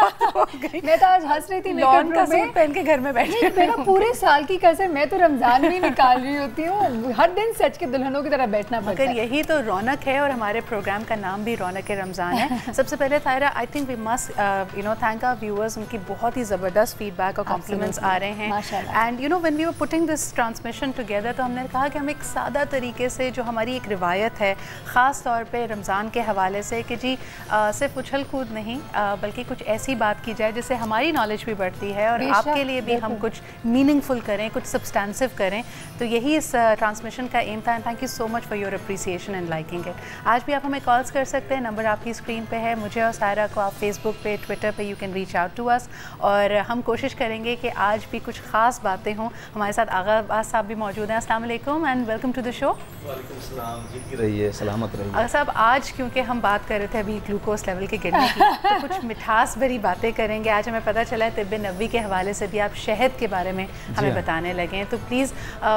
मैं तो आज हंस रही थी, लॉन का सूट पहन के घर में बैठी। मैं ना पूरे साल की कसर मैं तो रमजान में निकाल रही होती हूँ, हर दिन सच के दुल्हनों की तरह बैठना पड़ता है। मगर यही तो रौनक है और हमारे प्रोग्राम का नाम भी रौनक रमज़ान है। सबसे पहले Saira, I think we must thank our viewers, उनकी बहुत ही ज़बरदस्त फीडबैक और कॉम्प्लीमेंट्स आ रहे हैं। And when we were putting this transmission together, तो हमने कहा कि हम एक सादा तरीके से, जो हमारी एक रिवायत है ख़ास तौर पे रमज़ान के हवाले से, कि जी सिर्फ उछल कूद नहीं बल्कि कुछ ऐसी बात की जाए जिससे हमारी नॉलेज भी बढ़ती है और आपके लिए भी हम कुछ मीनिंगफुल करें, कुछ सब्सटेंसिव करें। तो यही इस ट्रांसमिशन का एम था। And thank you so much for your appreciation and liking it. आज भी आप हमें कॉल्स कर सकते हैं, नंबर आपकी स्क्रीन पे है। मुझे और सायरा को आप फेसबुक पे, ट्विटर पे you can reach out to us, और हम कोशिश करेंगे कि आज भी कुछ ख़ास बातें हों। हमारे साथ आगा अब्बास साहब भी मौजूद हैं। अस्सलाम वालेकुम and welcome to the show. वालेकुम सलाम, जीती रहिए, सलामत रहिए। आगा साहब, आज क्योंकि हम बात कर रहे थे अभी ग्लूकोज लेवल के गिरने की, तो कुछ मिठास भरी बातें करेंगे। आज हमें पता चला है तिब्ब नबवी के हवाले से भी आप शहद के बारे में हमें बताने लगे हैं, तो प्लीज़,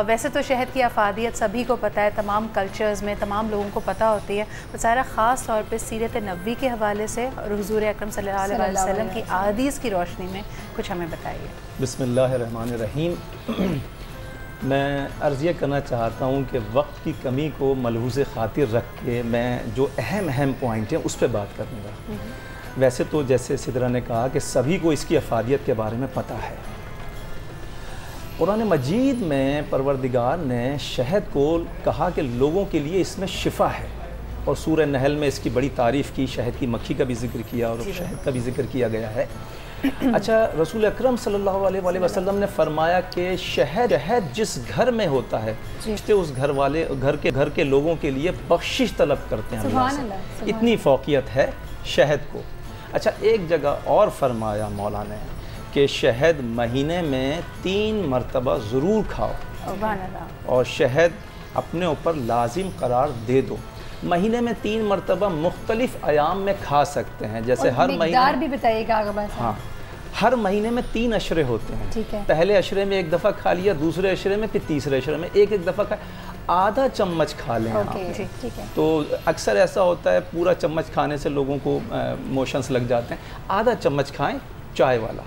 वैसे तो शहद की अफादियत सभी को पता है, तमाम कल्चर्स में तमाम लोगों को पता होती है, तो सारा ख़ास तौर पे सीरत नबवी के हवाले से और हुज़ूर अकरम सल्लल्लाहु अलैहि वसल्लम की अहादीस की रोशनी में कुछ हमें बताइए। बिस्मिल्लाहिर्रहमानिर्रहीम। मैं अर्ज़ ये करना चाहता हूँ कि वक्त की कमी को मलहूज़ ख़ातिर रख के मैं जो अहम पॉइंट हैं उस पर बात करूँगा। वैसे तो जैसे सिदरा ने कहा कि सभी को इसकी अफादियत के बारे में पता है। कुरान मजीद में परवरदिगार ने शहद को कहा कि लोगों के लिए इसमें शिफा है, और सूरह नहल में इसकी बड़ी तारीफ़ की, शहद की मक्खी का भी जिक्र किया और शहद का भी जिक्र किया गया है। अच्छा, रसूल अकरम सल्लल्लाहु अलैहि वसल्लम ने फरमाया कि शहद जिस घर में होता है उस घर के लोगों के लिए बख्शिश तलब करते हैं अल्लाह से। इतनी फ़ौक़ियत है शहद को। अच्छा, एक जगह और फरमाया मौला ने कि शहद महीने में 3 मरतबा ज़रूर खाओ और शहद अपने ऊपर लाजिम करार दे दो। महीने में 3 मरतबा मुख्तलिफ आयाम में खा सकते हैं, जैसे हर महीने भी बताइएगा। हाँ, हर महीने में 3 अशरे होते हैं। ठीक है। पहले अशरे में 1 दफ़ा खा लिया, दूसरे अशरे में, फिर तीसरे अशरे में एक दफ़ा खा, आधा चम्मच खा लें आप। ठीक है। तो अक्सर ऐसा होता है पूरा चम्मच खाने से लोगों को मोशंस लग जाते हैं, आधा चम्मच खाएं चाय वाला।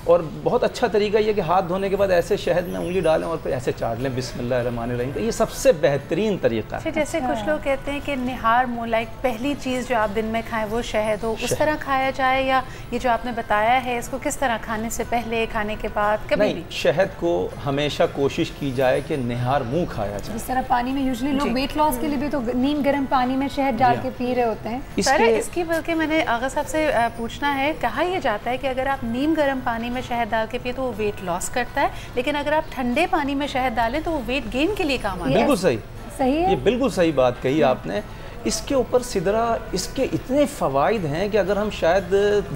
और बहुत अच्छा तरीका ये कि हाथ धोने के बाद ऐसे शहद में उंगली डालें और फिर ऐसे चाट लें बिस्मिल्लाहिर्रहमानिर्रहीम। तो ये सबसे बेहतरीन तरीका है। जैसे कुछ लोग कहते हैं कि निहार मुँह, लाइक पहली चीज़ जो आप दिन में खाएं वो शहद हो, उस तरह खाया जाए, या ये जो आपने बताया है इसको किस तरह, खाने से पहले, खाने के बाद, कभी नहीं, शहद को हमेशा कोशिश की जाए कि निहार मुँह खाया जाए। जिस तरह पानी में यूजुअली लोग वेट लॉस के लिए भी तो नीम गर्म पानी में शहद डाल के पी रहे होते हैं। इसकी बल्कि मैंने आगा साहब से पूछना है, कहा यह जाता है कि अगर आप नीम गर्म पानी में शहद डाल के पिए तो वो वेट लॉस करता है, लेकिन अगर आप ठंडे पानी में शहद डालें तो वो वेट गेन के लिए काम आता है। बिल्कुल सही, सही है, ये बिल्कुल सही बात कही आपने। इसके ऊपर सिदरा, इसके इतने फ़वाइद हैं कि अगर हम शायद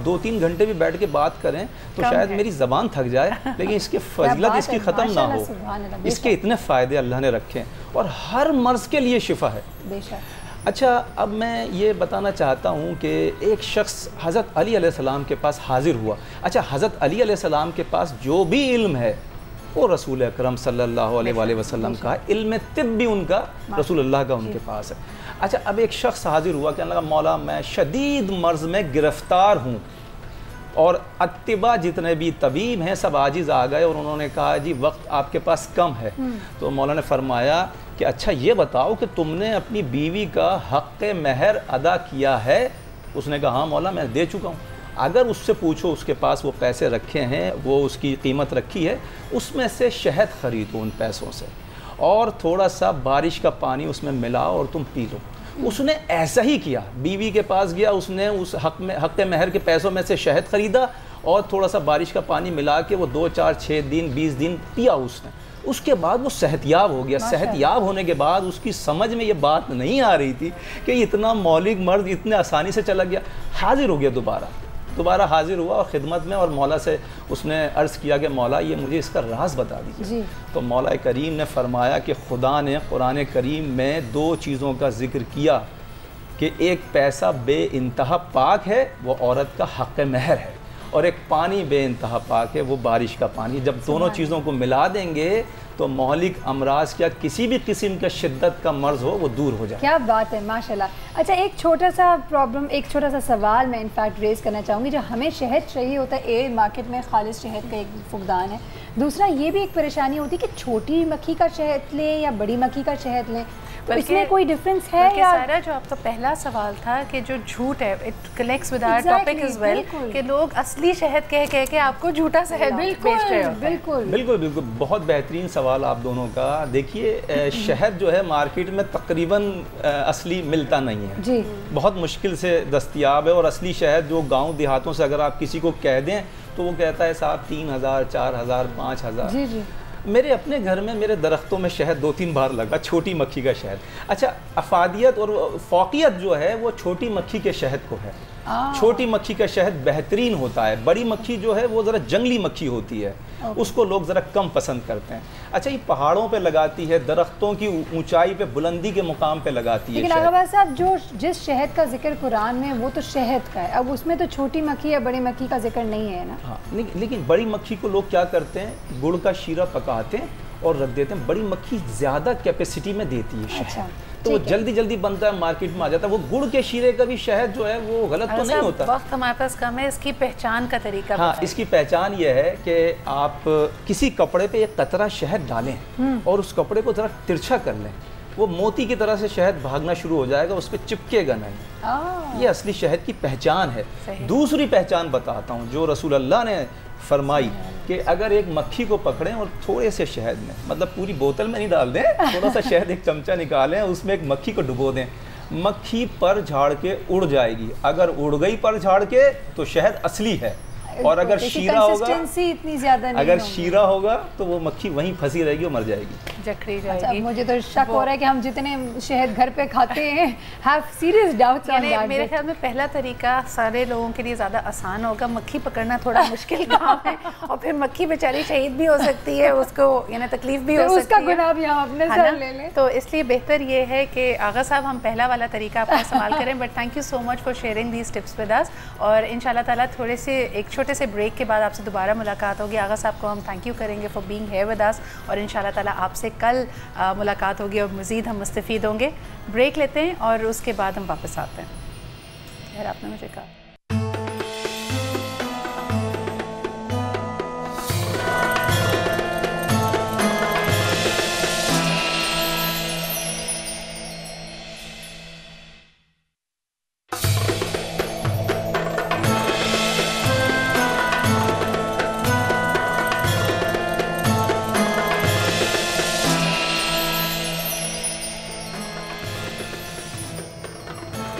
2-3 घंटे भी बैठ के बात करें तो शायद मेरी ज़बान थक जाए, लेकिन इसकी फजीलत इसकी ख़त्म ना हो। इसके इतने फ़ायदे अल्लाह ने रखे हैं और हर मर्ज़ के लिए शिफा है। अच्छा, अब मैं ये बताना चाहता हूँ कि एक शख्स हज़रत अली अलैहिस्सलाम के पास हाजिर हुआ। अच्छा, हज़रत अली अलैहिस्सलाम के पास जो भी इल्म है वो रसूल अकरम सल्लल्लाहु अलैहि वसल्लम का, इल्म तिब भी उनका रसूलुल्लाह का उनके पास है। अच्छा, अब एक शख्स हाजिर हुआ, कहने लगा मौला मैं शदीद मर्ज़ में गिरफ़्तार हूँ और अत्तिबा जितने भी तबीब हैं सब आजिज़ आ गए और उन्होंने कहा जी वक्त आपके पास कम है। तो मौला ने फरमाया कि अच्छा ये बताओ कि तुमने अपनी बीवी का हक़ महर अदा किया है? उसने कहा हाँ मौला मैं दे चुका हूँ। अगर उससे पूछो उसके पास वो पैसे रखे हैं, वो उसकी कीमत रखी है, उसमें से शहद ख़रीदो उन पैसों से और थोड़ा सा बारिश का पानी उसमें मिलाओ और तुम पी लो। उसने ऐसा ही किया, बीवी के पास गया, उसने उस हक़ महर के पैसों में से शहद ख़रीदा और थोड़ा सा बारिश का पानी मिला के वो 2, 4, 6 दिन 20 दिन पिया उसने। उसके बाद वो सेहतयाब हो गया। सेहतयाब होने के बाद उसकी समझ में ये बात नहीं आ रही थी कि इतना मौलिक मर्द इतने आसानी से चला गया। हाजिर हो गया, दोबारा हाजिर हुआ और ख़िदमत में, और मौला से उसने अर्ज़ किया कि मौला ये मुझे इसका राज बता दीजिए। तो मौला करीम ने फरमाया कि खुदा ने कुरान करीम में 2 चीज़ों का ज़िक्र किया कि एक पैसा बेइंतहा पाक है, वो औरत का हक़ महर है, और एक पानी बेइंतहा पाक है, वो बारिश का पानी। जब दोनों चीज़ों को मिला देंगे तो मौलिक अमराज क्या किसी भी किस्म का शिद्दत का मर्ज़ हो वो दूर हो जाए। क्या बात है, माशाल्लाह। अच्छा, एक छोटा सा प्रॉब्लम, एक छोटा सा सवाल मैं इनफैक्ट रेज़ करना चाहूँगी। जो हमें शहद चाहिए होता है, मार्केट में खालिस शहद का एक फुकदान है। दूसरा ये भी एक परेशानी होती है कि छोटी मक्खी का शहद लें या बड़ी मक्खी का शहद लें, तो इसमें कोई डिफरेंस है? या सारा जो आपका पहला सवाल था कि जो झूठ है, it connects with our topic as well, कि लोग असली शहद कह के आपको झूठा शहद बेच रहे हो। बिल्कुल, बहुत बेहतरीन सवाल आप दोनों का। देखिए, शहद जो है मार्केट में तकरीबन असली मिलता नहीं है जी, बहुत मुश्किल से दस्तयाब है। और असली शहद जो गाँव देहातों से अगर आप किसी को कह दें तो वो कहता है साहब 3000, 4000, 5000। जी जी। मेरे अपने घर में मेरे दरख्तों में शहद 2-3 बार लगा, छोटी मक्खी का शहद। अच्छा, अफादियत और फ़ौक़ियत जो है वो छोटी मक्खी के शहद को है। छोटी मक्खी का शहद बेहतरीन होता है, बड़ी मक्खी जो है वो ज़रा जंगली मक्खी होती है, उसको लोग ज़रा कम पसंद करते हैं। अच्छा, ये पहाड़ों पे लगाती है, दरख्तों की ऊंचाई पे, बुलंदी के मुकाम पे लगाती है। लेकिन आगा साहब, जो जिस शहद का जिक्र कुरान में वो तो शहद का है, अब उसमें तो छोटी मक्खी या बड़ी मक्खी का जिक्र नहीं है ना। हाँ, लेकिन बड़ी मक्खी को लोग क्या करते हैं, गुड़ का शीरा पकाते हैं और रख देते हैं। बड़ी मक्खी ज़्यादा कैपेसिटी में देती है शहद। अच्छा, तो वो जल्दी बंता है, मार्केट में आ जाता है। वो गुड़ के शीरे का भी शहद जो है वो गलत तो नहीं होता। वक्त हमारे पास कम है, इसकी पहचान का तरीका। हाँ, इसकी पहचान ये है कि आप किसी कपड़े पे एक कतरा शहद डालें और उस कपड़े को ज़रा तिरछा कर लें, वो मोती की तरह से शहद भागना शुरू हो जाएगा, उस पर चिपकेगा नहीं। ये असली शहद की पहचान है। दूसरी पहचान बताता हूँ जो रसूल अल्लाह ने फरमाई कि अगर एक मक्खी को पकड़ें और थोड़े से शहद में, मतलब पूरी बोतल में नहीं डाल दें, थोड़ा सा शहद एक चमचा निकालें, उसमें एक मक्खी को डुबो दें, मक्खी पर झाड़ के उड़ जाएगी। अगर उड़ गई पर झाड़ के तो शहद असली है, और अगर शीरा होगा, इतनी ज्यादा नहीं, अगर शीरा होगा तो वो मक्खी वहीं फंसी रहेगी और मर जाएगी, जकड़ी जाएगी। अच्छा, मुझे तो शक हो रहा है कि हम जितने शहद घर पे खाते हैं, have serious doubts on that. मेरे ख्याल में पहला तरीका सारे लोगों के लिए ज़्यादा आसान होगा। मक्खी पकड़ना थोड़ा मुश्किल काम है, और फिर मक्खी बेचारी शहीद भी हो सकती है, उसको यानी तकलीफ भी हो सकती है, उसका गुनाह भी हम अपने सर ले लें। तो इसलिए बेहतर ये है कि आगा साहब हम पहला वाला तरीका आपका इस्तेमाल करें। But thank you so much for sharing these tips with us, और इंशाल्लाह ताला थोड़े से एक छोटे से ब्रेक के बाद आपसे दोबारा मुलाकात होगी। आगा साहब को हम थैंक यू करेंगे for being here with us, और इंशाल्लाह ताला आपसे कल मुलाकात होगी और मज़ीद हम मुस्तफ़ीद होंगे। ब्रेक लेते हैं और उसके बाद हम वापस आते हैं। यार आपने मुझे कहा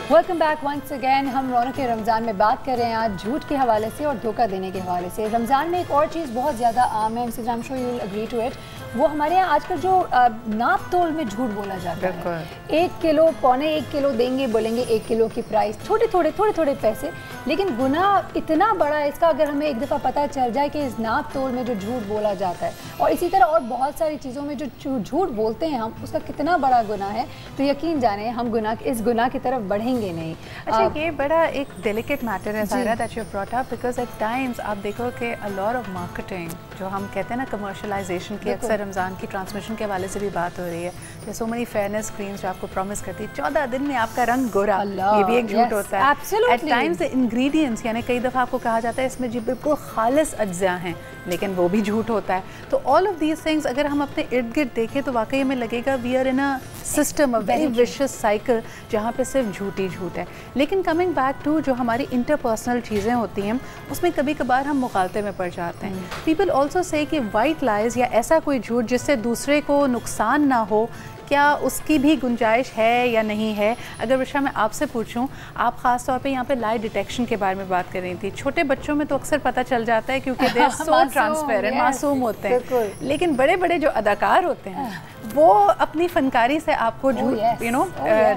वेलकम बैक वंस अगेन। हम रौनक रमज़ान में बात कर रहे हैं आज झूठ के हवाले से और धोखा देने के हवाले से। रमज़ान में एक और चीज़ बहुत ज़्यादा आम है, I am sure you will agree to it, वो हमारे यहाँ आजकल जो नाप तोल में झूठ बोला जाता है। 1 किलो, 1.25 किलो देंगे, बोलेंगे 1 किलो की प्राइस, थोड़े थोड़े पैसे, लेकिन गुनाह इतना बड़ा है इसका अगर हमें एक दफ़ा पता चल जाए कि इस नाप तोल में जो झूठ बोला जाता है, और इसी तरह और बहुत सारी चीज़ों में जो झूठ बोलते हैं हम, उसका कितना बड़ा गुनाह है, तो यकीन जाने हम इस गुनाह की तरफ बढ़ेंगे नहीं। अच्छा, ये बड़ा एक डेलिकेट मैटर है सारा that you brought up, because at times आप देखो कि अ लॉट ऑफ मार्केटिंग जो हम कहते हैं ना कमर्शलाइजेशन की, अक्सर रमज़ान की ट्रांसमिशन के हवाले से भी बात हो रही है। सो मेनी फेयरनेस स्क्रीन्स जो आपको प्रॉमिस करती है 14 दिन में आपका रंग गोरा, ये भी एक झूठ होता है। एट टाइम्स द इंग्रेडिएंट्स, यानी कई दफ़ा आपको कहा जाता है इसमें जी बिल्कुल खालिस अज्जा हैं, लेकिन वो भी झूठ होता है। तो ऑल ऑफ दीज थिंग्स अगर हम अपने इर्द गिर्द देखें तो वाकई हमें लगेगा we are in a system, a very vicious cycle जहाँ पे सिर्फ झूठ ही झूठ है। लेकिन कमिंग बैक टू जो हमारी इंटरपर्सनल चीज़ें होती हैं, उसमें कभी कभार हम मुखालते में पड़ जाते हैं। पीपल ऑल्सो से कि वाइट लाइज या ऐसा कोई झूठ जिससे दूसरे को नुकसान ना हो, क्या उसकी भी गुंजाइश है या नहीं है? अगर विशा मैं आपसे पूछूं, आप ख़ास तौर पे यहाँ पे लाई डिटेक्शन के बारे में बात कर रही थी। छोटे बच्चों में तो अक्सर पता चल जाता है क्योंकि दे सो ट्रांसपेरेंट, मासूम होते हैं, लेकिन बड़े बड़े जो अदाकार होते हैं वो अपनी फनकारी से आपको झूठ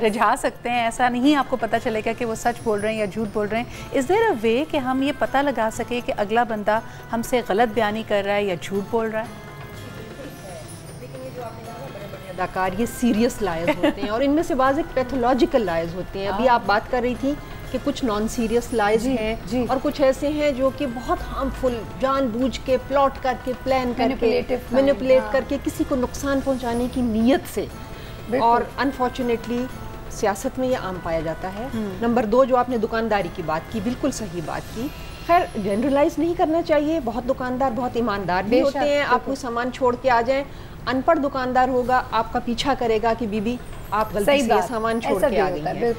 रिझा सकते हैं। ऐसा नहीं आपको पता चलेगा कि वो सच बोल रहे हैं या झूठ बोल रहे हैं। इज़ देयर अ वे कि हम ये पता लगा सके कि अगला बंदा हमसे गलत बयानी कर रहा है या झूठ बोल रहा है? अदाकार ये सीरियस लायर्स होते हैं और इनमें से बाज़ एक पैथोलॉजिकल लायर्स होते हैं। अभी आप बात कर रही थी कि कुछ नॉन सीरियस लाइज हैं और कुछ ऐसे हैं जो कि बहुत हार्मफुल, जानबूझ के प्लॉट करके, प्लान करके, मैनिपुलेट करके किसी को नुकसान पहुंचाने की नीयत से, और अनफॉर्चुनेटली सियासत में ये आम पाया जाता है। नंबर 2, जो आपने दुकानदारी की बात की, बिल्कुल सही बात की। खैर जनरलाइज नहीं करना चाहिए, बहुत दुकानदार बहुत ईमानदार भी होते हैं। आप कोई सामान छोड़ के आ जाएं, अनपढ़ दुकानदार होगा, आपका पीछा करेगा कि बीबी आप गलती से सामान छोड़ के आ गई हैं।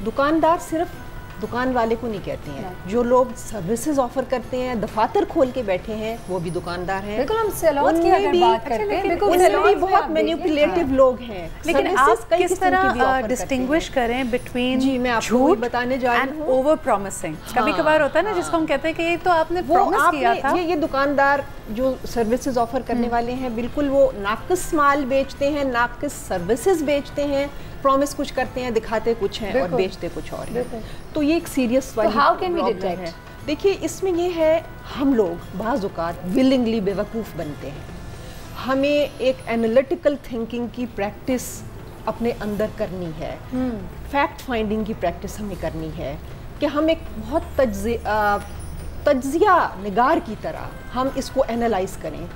दुकानदार सिर्फ दुकान वाले को नहीं कहते हैं, जो लोग सर्विसेज ऑफर करते हैं, दफातर खोल के बैठे हैं, वो भी दुकानदार हैं। बिल्कुल, हम सैलून की अगर बात करते हैं, उनमें भी बहुत मैनिपुलेटिव लोग हैं। लेकिन आप किस तरह डिस्टिंग्विश करें बिटवीन, जी मैं आपको बताने जा रही हूँ, ओवर प्रॉमिसिंग? कभी कभार होता है ना जिसको हम कहते हैं कि ये तो आपने प्रॉमिस किया था। ये दुकानदार जो सर्विसेज ऑफर करने वाले हैं, बिल्कुल वो नाकिस माल बेचते हैं, नाकिस सर्विसेज बेचते हैं, प्रॉमिस कुछ करते हैं, दिखाते कुछ हैं और बेचते कुछ और हैं। तो ये एक सीरियस वाली प्रॉब्लम है। देखिए इसमें ये है, हम लोग बाज़ औक़ात विलिंगली बेवकूफ़ बनते हैं। हमें एक एनालिटिकल थिंकिंग की प्रैक्टिस अपने अंदर करनी है, फैक्ट फाइंडिंग की प्रैक्टिस हमें करनी है कि हम एक बहुत तज्जिया निगार की तरह हम इसको एनालाइज करें।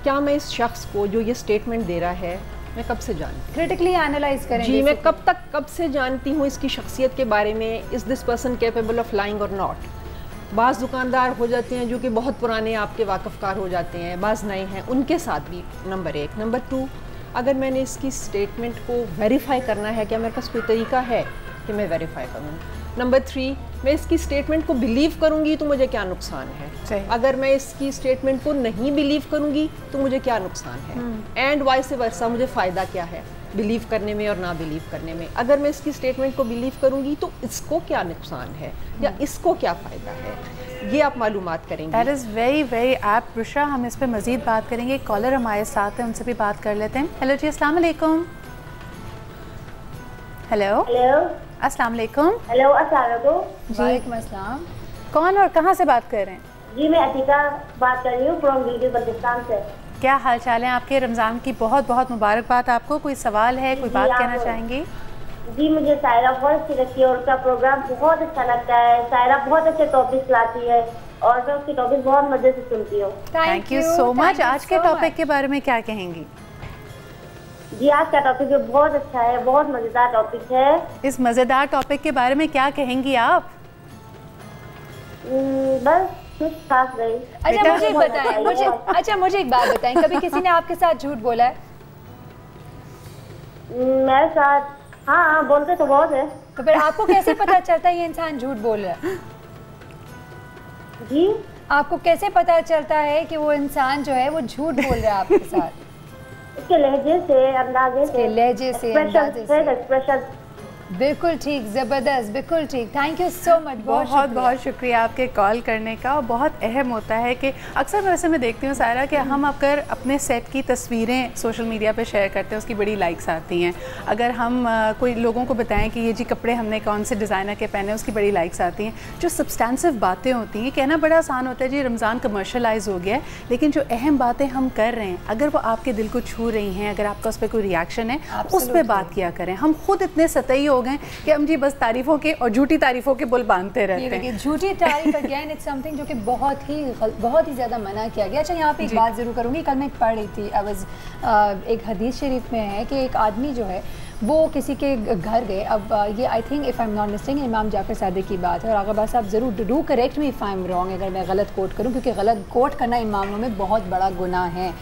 क्या मैं इस शख्स को जो ये स्टेटमेंट दे रहा है, मैं कब से जानती, क्रिटिकली एनालाइज करें। जी मैं कब से जानती हूँ इसकी शख्सियत के बारे में, is this person capable of lying और नॉट। बाज़ दुकानदार हो जाते हैं जो कि बहुत पुराने आपके वाकफ़कार हो जाते हैं, बाज़ नए हैं, उनके साथ भी नंबर 1। नंबर 2, अगर मैंने इसकी स्टेटमेंट को वेरीफाई करना है, क्या मेरे पास कोई तरीका है कि मैं वेरीफाई करूँ? नंबर 3, मैं इसकी स्टेटमेंट को बिलीव करूंगी तो मुझे क्या नुकसान है? अगर मैं इसकी स्टेटमेंट को नहीं बिलीव करूंगी तो मुझे क्या नुकसान है? एंड वाइस वर्सा, मुझे फ़ायदा क्या है बिलीव करने में और ना बिलीव करने में? अगर मैं इसकी स्टेटमेंट को बिलीव करूंगी तो इसको क्या नुकसान है या इसको क्या फ़ायदा है, ये आप मालूमात करेंगे। That is very very apt Rusha. हम इस पर मज़ीद बात करेंगे। कॉलर हमारे साथ हैं, उनसे भी बात कर लेते हैं। हेलो जी, अस्सलाम वालेकुम। हेलो अस्सलाम वालेकुम। हेलो अस्सलाम वालेकुम। वालेकुम अस्सलाम। कौन और कहाँ से बात कर रहे हैं? जी मैं अतीका बात कर रही हूँ फ्रॉम वीडियो पाकिस्तान से। क्या हाल चाल है आपके? रमज़ान की बहुत बहुत मुबारकबाद आपको। कोई सवाल है, कोई बात कहना चाहेंगी? जी मुझे सायरा बहुत अच्छी लगती है और उसका प्रोग्राम बहुत अच्छा लगता है। सायरा बहुत अच्छे टॉपिक्स लाती है और मैं उसकी टॉपिक बहुत मज़े से सुनती हूँ। Thank you so much. आज के टॉपिक के बारे में क्या कहेंगी? जी आज का टॉपिक बहुत अच्छा है, बहुत मज़ेदार टॉपिक है। इस मज़ेदार टॉपिक के बारे में क्या कहेंगी आप? बस कुछ खास नहीं। अच्छा मुझे बताएं, मुझे एक बात बताएं, कभी किसी ने आपके साथ झूठ बोला है? मेरे साथ हाँ बोलते तो बहुत है। तो फिर आपको कैसे पता चलता है ये इंसान झूठ बोल रहा है? जी आपको कैसे पता चलता है कि वो इंसान जो है वो झूठ बोल रहा है आपके साथ? उसके लहजे से, अंदाजे से, लहजे से, अंदाजे से। एक्सप्रेशन बिल्कुल ठीक, ज़बरदस्त, बिल्कुल ठीक। थैंक यू सो मच, बहुत बहुत शुक्रिया आपके कॉल करने का। और बहुत अहम होता है कि अक्सर वैसे मैं देखती हूँ सायरा कि हम अगर अपने सेट की तस्वीरें सोशल मीडिया पे शेयर करते हैं उसकी बड़ी लाइक्स आती हैं। अगर हम कोई लोगों को बताएं कि ये जी कपड़े हमने कौन से डिज़ाइनर के पहने उसकी बड़ी लाइक्स आती हैं। जो सब्सटेंसिव बातें होती हैं, कहना बड़ा आसान होता है जी रमज़ान कमर्शलाइज हो गया है, लेकिन जो अहम बातें हम कर रहे हैं अगर वो आपके दिल को छू रही हैं, अगर आपका उस पर कोई रिएक्शन है उस पर बात किया करें। हम खुद इतने सतही हो गए कि हम जी बस तारीफ़ों के और झूठी तारीफ़ों के बुल बांधते रहते हैं। झूठी तारीफ अगेन इट्स समथिंग जो कि बहुत ही ज़्यादा मना किया गया। अच्छा, यहाँ पे एक बात ज़रूर करूँगी, कल मैं पढ़ रही थी, एक हदीस शरीफ में है कि एक आदमी जो है वो किसी के घर गए। अब ये I think if I am not mistaking इमाम जाफ़र सादिक की बात है, और आगा बात साहब ज़रूर do correct me if I am wrong अगर मैं गलत कोट करूँ, क्योंकि गलत कोट करना इन मामलों में बहुत बड़ा गुनाह है।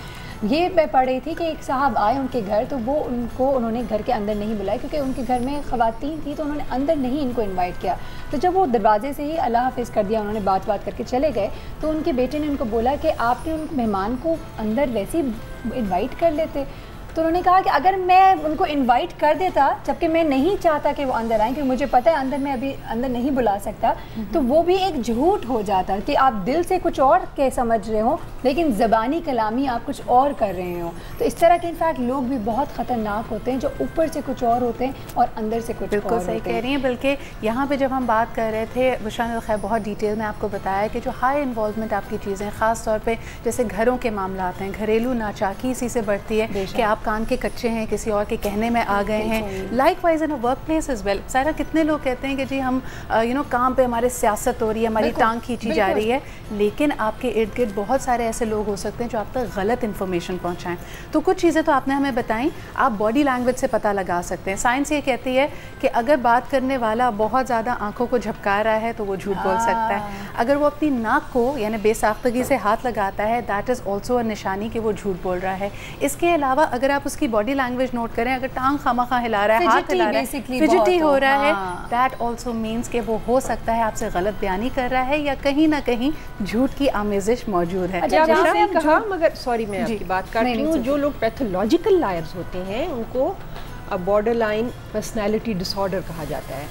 ये मैं पढ़ रही थी कि एक साहब आए उनके घर, तो वो उन्होंने घर के अंदर नहीं बुलाया क्योंकि उनके घर में ख़वातीन थी, तो उन्होंने अंदर नहीं इनको इनवाइट किया। तो जब वो दरवाजे से ही अल्लाह हाफ़िज़ कर दिया, उन्होंने बात करके चले गए, तो उनके बेटे ने उनको बोला कि आपने उन मेहमान को अंदर वैसे ही इन्वाइट कर लेते। तो उन्होंने कहा कि अगर मैं उनको इनवाइट कर देता, जबकि मैं नहीं चाहता कि वो अंदर आएँ क्योंकि मुझे पता है अंदर मैं अभी अंदर नहीं बुला सकता, तो वो भी एक झूठ हो जाता कि आप दिल से कुछ और के समझ रहे हो लेकिन ज़बानी कलामी आप कुछ और कर रहे हो। तो इस तरह के इनफैक्ट लोग भी बहुत ख़तरनाक होते हैं जो ऊपर से कुछ और होते हैं और अंदर से कुछ बिल्कुल सही कह रही हैं। बल्कि यहाँ पे जब हम बात कर रहे थे बुशरा खैर बहुत डिटेल में आपको बताया कि जो हाई इन्वॉल्वमेंट आपकी चीज़ें ख़ास तौर पे जैसे घरों के मामला हैं, घरेलू नाचाकी इसी से बढ़ती है कि आप कान के कच्चे हैं, किसी और के कहने में आ गए हैं। Like wise in a work place is well. सारा कितने लोग कहते हैं कि जी हम काम पे हमारे सियासत हो रही है, हमारी टांग खींची जा रही है, लेकिन आपके इर्द गिर्द बहुत सारे ऐसे लोग हो सकते हैं जो आप तक गलत इन्फॉर्मेशन पहुँचाएँ। तो कुछ चीज़ें तो आपने हमें बताई, आप बॉडी लैंग्वेज से पता लगा सकते हैं। साइंस ये कहती है कि अगर बात करने वाला बहुत ज़्यादा आंखों को झपका रहा है तो वो झूठ बोल सकता है। अगर वो अपनी नाक को यानी बेसाख्तगी से हाथ लगाता है, दैट इज़ ऑल्सो अ निशानी कि वो झूठ बोल रहा है। इसके अलावा अगर आप उसकी बॉडी लैंग्वेज नोट करें, अगर टांग खामखा हिला रहा है, हाथ हिला रहा है, फिजिटी हो रहा है, दैट ऑल्सो मीन्स कि वो हो सकता है आपसे गलत बयानी कर रहा है या कहीं ना कहीं झूठ की आमेजिश मौजूद है। कहा मगर सॉरी मैं आपकी बात कर रही हूँ, जो लोग पैथोलॉजिकल लायर्स होते हैं उनको बॉर्डर लाइन पर्सनैलिटी डिसऑर्डर कहा जाता है।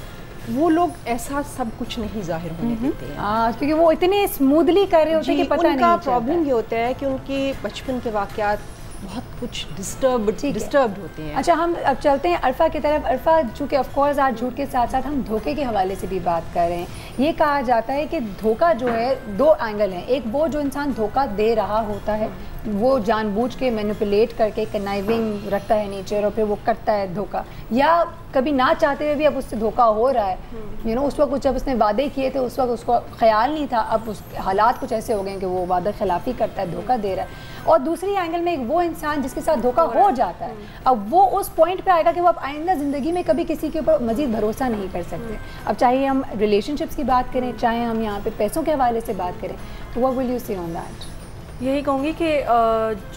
वो लोग ऐसा सब कुछ नहीं जाहिर होने देते हैं क्योंकि वो इतने स्मूथली कर रहे होते हैं कि पता नहीं चलता। प्रॉब्लम ये होता है कि उनके बचपन के वाक़यात बहुत कुछ डिस्टर्ब्ड होते हैं। अच्छा, हम अब चलते हैं अरफा की तरफ। अरफा, चूँकि ऑफ कोर्स आज झूठ के साथ साथ हम धोखे के हवाले से भी बात कर रहे हैं। ये कहा जाता है कि धोखा जो है दो एंगल हैं। एक वो जो इंसान धोखा दे रहा होता है, वो जानबूझ के मैनिपुलेट करके कनाइविंग रखता है नेचर और फिर वो करता है धोखा, या कभी ना चाहते हुए भी अब उससे धोखा हो रहा है। उस वक्त जब उसने वादे किए थे उस वक्त उसको ख्याल नहीं था, अब उस हालात कुछ ऐसे हो गए कि वो वादा खिलाफी करता है, धोखा दे रहा है। और दूसरी एंगल में एक वो इंसान जिसके साथ धोखा हो जाता है, अब वो उस पॉइंट पे आएगा कि वो अब आइंदा ज़िंदगी में कभी किसी के ऊपर मज़ीद भरोसा नहीं कर सकते। अब चाहे हम रिलेशनशिप्स की बात करें, चाहे हम यहाँ पे पैसों के हवाले से बात करें, तो व्हाट विल यू से ऑन दैट? यही कहूँगी कि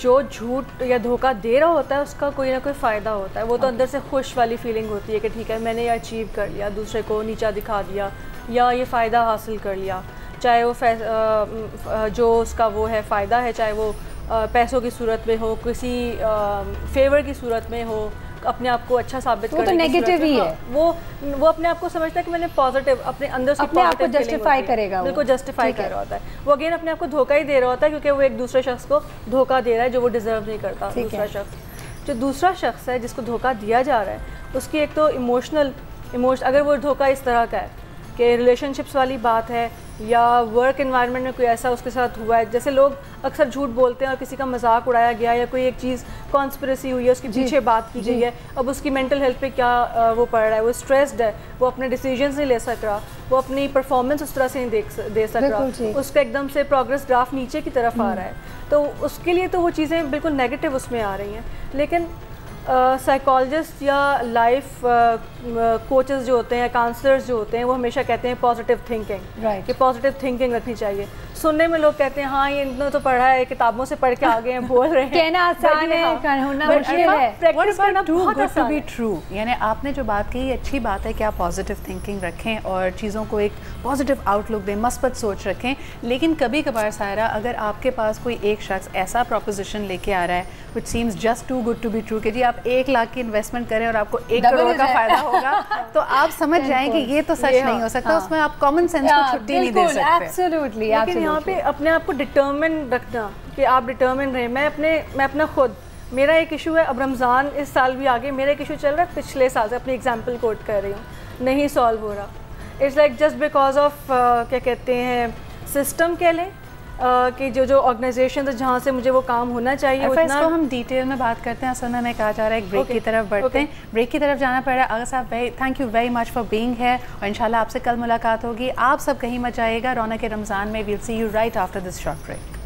जो झूठ या धोखा दे रहा होता है उसका कोई ना कोई फ़ायदा होता है। वो तो अंदर से खुश वाली फीलिंग होती है कि ठीक है मैंने ये अचीव कर लिया, दूसरे को नीचा दिखा दिया या ये फ़ायदा हासिल कर लिया। चाहे वो जो उसका वो है फ़ायदा है, चाहे वो पैसों की सूरत में हो, किसी फेवर की सूरत में हो, अपने आप को अच्छा साबित करने तो नेगेटिव ही है। वो अपने आप को समझता है कि मैंने पॉजिटिव अपने अंदर से अपने आप को जस्टिफाई करेगा, बिल्कुल जस्टिफाई कर रहा होता है। वो अगेन अपने आप को धोखा ही दे रहा होता है क्योंकि वो एक दूसरे शख्स को धोखा दे रहा है जो वो डिजर्व नहीं करता। दूसरा शख्स, जो दूसरा शख्स है जिसको धोखा दिया जा रहा है, उसकी एक तो इमोशन अगर वो धोखा इस तरह का है कि रिलेशनशिप्स वाली बात है या वर्क एनवायरनमेंट में कोई ऐसा उसके साथ हुआ है, जैसे लोग अक्सर झूठ बोलते हैं और किसी का मजाक उड़ाया गया या कोई एक चीज़ कॉन्स्पिरेसी हुई है, उसके पीछे बात की गई है, अब उसकी मेंटल हेल्थ पे क्या वो पड़ रहा है, वो स्ट्रेस्ड है, वो अपने डिसीजंस नहीं ले सक रहा, वो अपनी परफॉर्मेंस उस तरह से नहीं दे सक रहा, उसका एकदम से प्रोग्रेस ग्राफ नीचे की तरफ आ रहा है, तो उसके लिए तो वो चीज़ें बिल्कुल नेगेटिव उसमें आ रही हैं। लेकिन साइकोलॉजिस्ट या लाइफ कोचेस जो होते हैं, काउंसलर्स जो होते हैं, वो हमेशा कहते हैं पॉजिटिव थिंकिंग, कि पॉजिटिव थिंकिंग रखनी चाहिए। सुनने में लोग कहते हैं हाँ ये इन्होंने तो पढ़ा है, किताबों से पढ़ के आ गए हैं, बोल रहे हैं, कहना आसान है, होना मुश्किल है, प्रैक्टिस करना बहुत आसान है। ट्रू, यानी आपने जो बात कही अच्छी बात है कि आप पॉजिटिव थिंकिंग रखें और चीज़ों को एक पॉजिटिव आउटलुक दें, मस्बत सोच रखें। लेकिन कभी कभार सायरा, अगर आपके पास कोई एक शख्स ऐसा प्रोपोजिशन लेके आ रहा है which seems just too good to be true कि जी आप आप 1 लाख की इन्वेस्टमेंट करें और आपको 1 करोड़ का फायदा होगा, तो आप समझ जाएं कि ये तो सच नहीं हो सकता। उसमें आप कॉमन सेंस को छुट्टी नहीं दे सकते। एब्सोल्युटली। लेकिन यहाँ पे अपने आप को डिटर्मिन रखना कि आप डिटर्मिन रहे। मैं अपना खुद, मेरा एक इशू है, अब रमज़ान इस साल भी आगे, मेरा एक इशू चल रहा है पिछले साल से, अपनी एग्जांपल कोट कर रही हूँ, नहीं सॉल्व हो रहा। It's like just because of क्या कहते हैं सिस्टम कह लें कि जो ऑर्गेनाइजेशन है जहाँ से मुझे वो काम होना चाहिए उतना। इसको हम डिटेल में बात करते हैं। असल में कहा जा रहा है एक ब्रेक की तरफ बढ़ते हैं, ब्रेक की तरफ जाना पड़ रहा है। अगर साहब thank you very much for being here और इंशाल्लाह आपसे कल मुलाकात होगी। आप सब कहीं मत जाइएगा, रौनक रमज़ान में we'll see you right after this short break.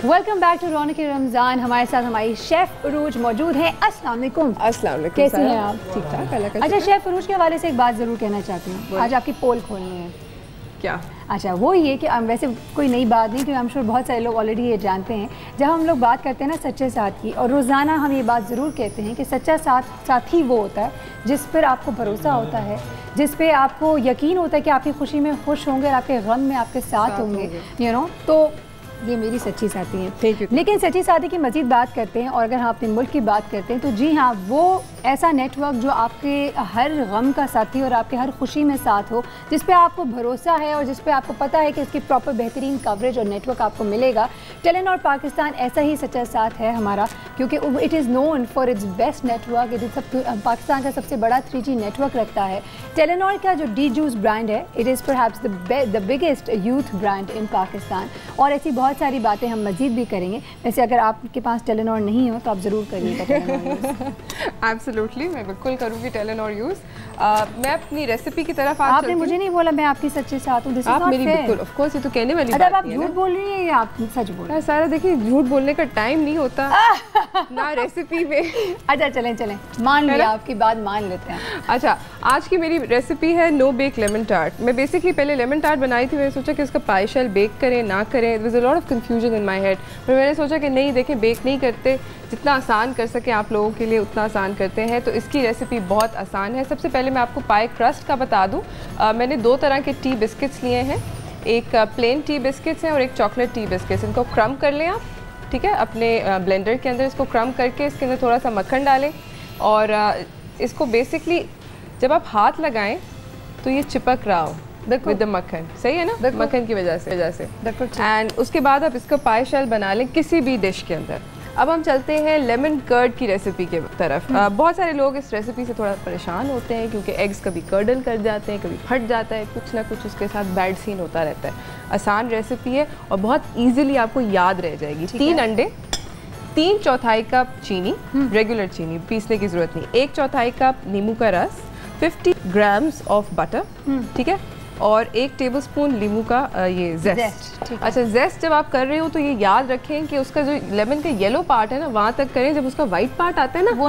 Welcome back to Raunaq Ramzan. हमारे साथ हमारी शेफ़ उरूज मौजूद हैं। अस्सलाम वालेकुम। अस्सलाम वालेकुम। कैसी हैं आप? ठीक ठाक। अच्छा शेफ़ उरूज के हवाले से एक बात ज़रूर कहना चाहती हूँ। आज आपकी पोल खोलनी है। क्या? अच्छा वो ये कि वैसे कोई नई बात नहीं, क्योंकि आई एम श्योर बहुत सारे लोग ऑलरेडी ये जानते हैं। जब हम लोग बात करते हैं ना सच्चे साथ की, और रोज़ाना हम ये बात ज़रूर कहते हैं कि सच्चा साथी वो होता है जिस पर आपको भरोसा होता है, जिस पे आपको यकीन होता है कि आपकी खुशी में खुश होंगे और आपके गम में आपके साथ होंगे, यू नो। तो ये मेरी सच्ची साथी है। लेकिन सच्ची साथी की मज़ीद बात करते हैं, और अगर हम अपने मुल्क की बात करते हैं तो जी हाँ, वो ऐसा नेटवर्क जो आपके हर गम का साथी और आपके हर खुशी में साथ हो, जिस पे आपको भरोसा है और जिस पे आपको पता है कि इसकी प्रॉपर बेहतरीन कवरेज और नेटवर्क आपको मिलेगा। टेलीनॉर पाकिस्तान ऐसा ही सच्चा साथ है हमारा, क्योंकि it is known for its best network. It is Pakistan का सबसे बड़ा 3G नेटवर्क रखता है। टेलीनॉर का जो डी जूस ब्रांड है, it is perhaps the biggest youth brand इन पाकिस्तान। और ऐसी बहुत सारी बातें हम मज़ीद भी करेंगे। वैसे अगर आपके पास टेलीनॉर नहीं हो तो आप ज़रूर करिएगा एब्सोल्युटली, मैं बिल्कुल करूँगी टेलीनॉर यूज़। मैं अपनी रेसिपी की तरफ आपने मुझे नहीं बोला मैं आपकी सच्चे साथ हूँ। आप मेरी बिल्कुल ऑफ कोर्स, ये तो कहने वाली बात है। आप झूठ बोल रही हैं या आप सच बोल रही हैं? सारा देखिए, झूठ बोलने का टाइम नहीं होता ना रेसिपी में। अच्छा चलें मान लिया, आपकी बात मान लेते हैं। अच्छा, आज की मेरी रेसिपी है नो बेक लेमन टार्ट। मैं बेसिकली पहले लेमन टार्ट बनाई थी। मैंने सोचा कि उसका पाई शेल बेक करें ना करें, there was a lot of confusion in my head. पर मैंने सोचा कि नहीं, देखें बेक नहीं करते, जितना आसान कर सके आप लोगों के लिए उतना आसान करते हैं। तो इसकी रेसिपी बहुत आसान है। सबसे पहले मैं आपको पाई क्रस्ट का बता दूं। मैंने 2 तरह के टी बिस्किट्स लिए हैं। एक प्लेन टी बिस्किट्स हैं और एक चॉकलेट टी बिस्किट्स। इनको क्रम कर लें आप, ठीक है, अपने ब्लेंडर के अंदर इसको क्रम करके इसके अंदर थोड़ा सा मक्खन डालें, और इसको बेसिकली जब आप हाथ लगाएं तो ये चिपक रहा हो विद द मक्खन, सही है ना, मक्खन की वजह से। एंड उसके बाद आप इसका पाई शेल बना लें किसी भी डिश के अंदर। अब हम चलते हैं लेमन कर्ड की रेसिपी के तरफ। बहुत सारे लोग इस रेसिपी से थोड़ा परेशान होते हैं क्योंकि एग्स कभी कर्डल कर जाते हैं, कभी फट जाता है, कुछ ना कुछ उसके साथ बैड सीन होता रहता है। आसान रेसिपी है और बहुत ईजिली आपको याद रह जाएगी। 3 अंडे, 3/4 कप चीनी, रेगुलर चीनी, पीसने की ज़रूरत नहीं, 1/4 कप नींबू का रस, 50 ग्राम्स ऑफ बटर, ठीक है, और 1 टेबलस्पून नींबू का ये जेस्ट। अच्छा, जेस्ट जब आप कर रहे हो तो ये याद रखें कि उसका जो लेमन का येलो पार्ट है ना, वहाँ तक करें। जब उसका वाइट पार्ट आता है ना, वो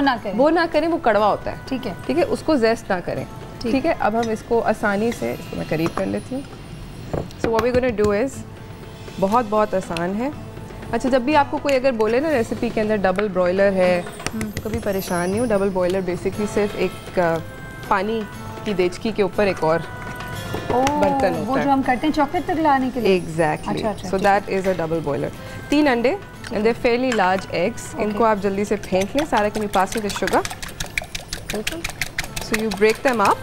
ना करें, वो कड़वा होता है। ठीक है, उसको जेस्ट ना करें। ठीक है, अब हम इसको आसानी से, इसको मैं करीब कर लेती हूँ। So what we gonna do is, बहुत आसान है। अच्छा, जब भी आपको कोई अगर बोले ना रेसिपी के अंदर डबल ब्रॉयलर है, तो कभी परेशान नहीं हो। डबल ब्रॉयलर बेसिकली सिर्फ एक पानी की देचकी के ऊपर एक और बर्तन होता है, वो जो हम करते हैं चॉकलेट तक लाने के लिए। Exactly, so that is a double boiler. 3 अंडे and they fairly large eggs. इनको आप जल्दी से फेंट लें। सारा can you pass with sugar, so you break them up,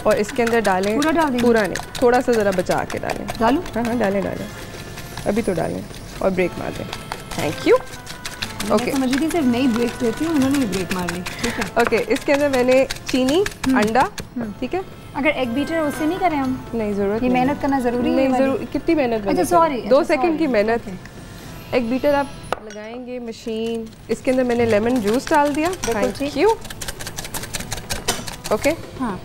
और इसके अंदर डालें, पूरा नहीं, थोड़ा सा ज़रा बचा के डालें। डालूं? हाँ, डालें, अभी तो डालें और ब्रेक मार दें। Thank you. ओके, समझ लीजिए सिर्फ नहीं ब्रेक देती हूँ, उन्होंने ब्रेक मार ली। ठीक है, ओके, इसके अंदर मैंने चीनी, अंडा, ठीक है। अगर एग बीटर उससे नहीं करें हम? नहीं, ज़रूरत ये मेहनत करना ज़रूरी है। ज़रूर, कितनी मेहनत? अच्छा सॉरी, 2 सेकंड की मेहनत। एग बीटर आप लगाएंगे मशीन। इसके अंदर मैंने लेमन जूस डाल दिया। Thank you. ओके, हाँ,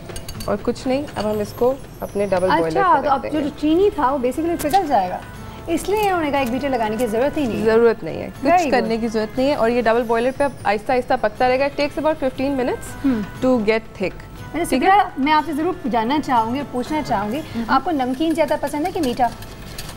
और कुछ नहीं। अब हम इसको अपने डबल बॉयलर पे अच्छा, तो अब जो चीनी था वो बेसिकली पिघल जाएगा, इसलिए उन्होंने कहा एक बीटर लगाने की ज़रूरत ही नहीं है। ज़रूरत नहीं है, कुछ करने की ज़रूरत नहीं है। और ये डबल बॉयलर पे अब आहिस्ता आहिस्ता पकता रहेगा। It takes about 15 minutes to get thick. मैंने सिद्रा, मैं आपसे ज़रूर जानना चाहूँगी, पूछना चाहूँगी, आपको नमकीन ज़्यादा पसंद है कि मीठा?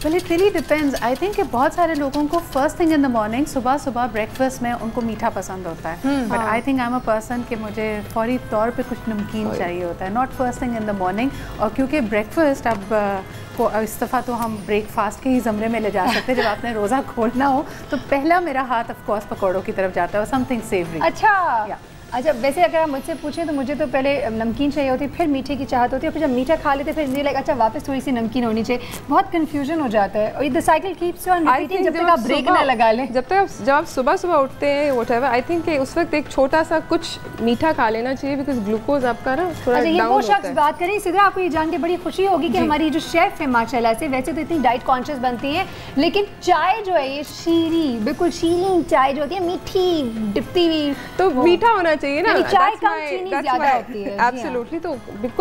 Well, it really depends. I think कि बहुत सारे लोगों को first thing in the morning सुबह ब्रेकफास्ट में उनको मीठा पसंद होता है, but I think I'm a person कि मुझे फौरी तौर पे कुछ नमकीन चाहिए होता है, not first thing in the morning. और क्योंकि ब्रेकफास्ट अब इस दफ़ा तो हम ब्रेकफास्ट के ही ज़मरे में ले जा सकते हैं, जब आपने रोज़ा खोलना हो तो पहला मेरा हाथ ऑफ कोर्स पकौड़ों की तरफ जाता है, और समथिंग सेवरी। अच्छा अच्छा, वैसे अगर आप मुझसे पूछें तो मुझे तो पहले नमकीन चाहिए होती है, फिर मीठे की चाहत होती है, फिर जब मीठा खा लेते फिर ये लाइक अच्छा वापस थोड़ी सी नमकीन होनी चाहिए। बहुत कंफ्यूजन हो जाता है और the cycle keeps on repeating जब तक आप ब्रेक ना लगा लें। जब आप सुबह उठते हैं व्हाटएवर, आई थिंक उस वक्त एक छोटा सा कुछ मीठा खा लेना चाहिए, बिकॉज ग्लूकोज आपका ना थोड़ा डाउन होता है। वो शख्स बात करें सिद्रा, आपको ये जान के बड़ी खुशी होगी कि हमारी जो शेफ है माशाल्लाह से, वैसे तो इतनी डाइट कॉन्शियस बनती है, लेकिन चाय जो है ये शीरी, बिल्कुल शीरी चाय जो होती है, मीठी डिपती हुई, तो मीठा होना चाहिए ना, चाय कम चीनी ज़्यादा होती है। एब्सोल्युटली, तो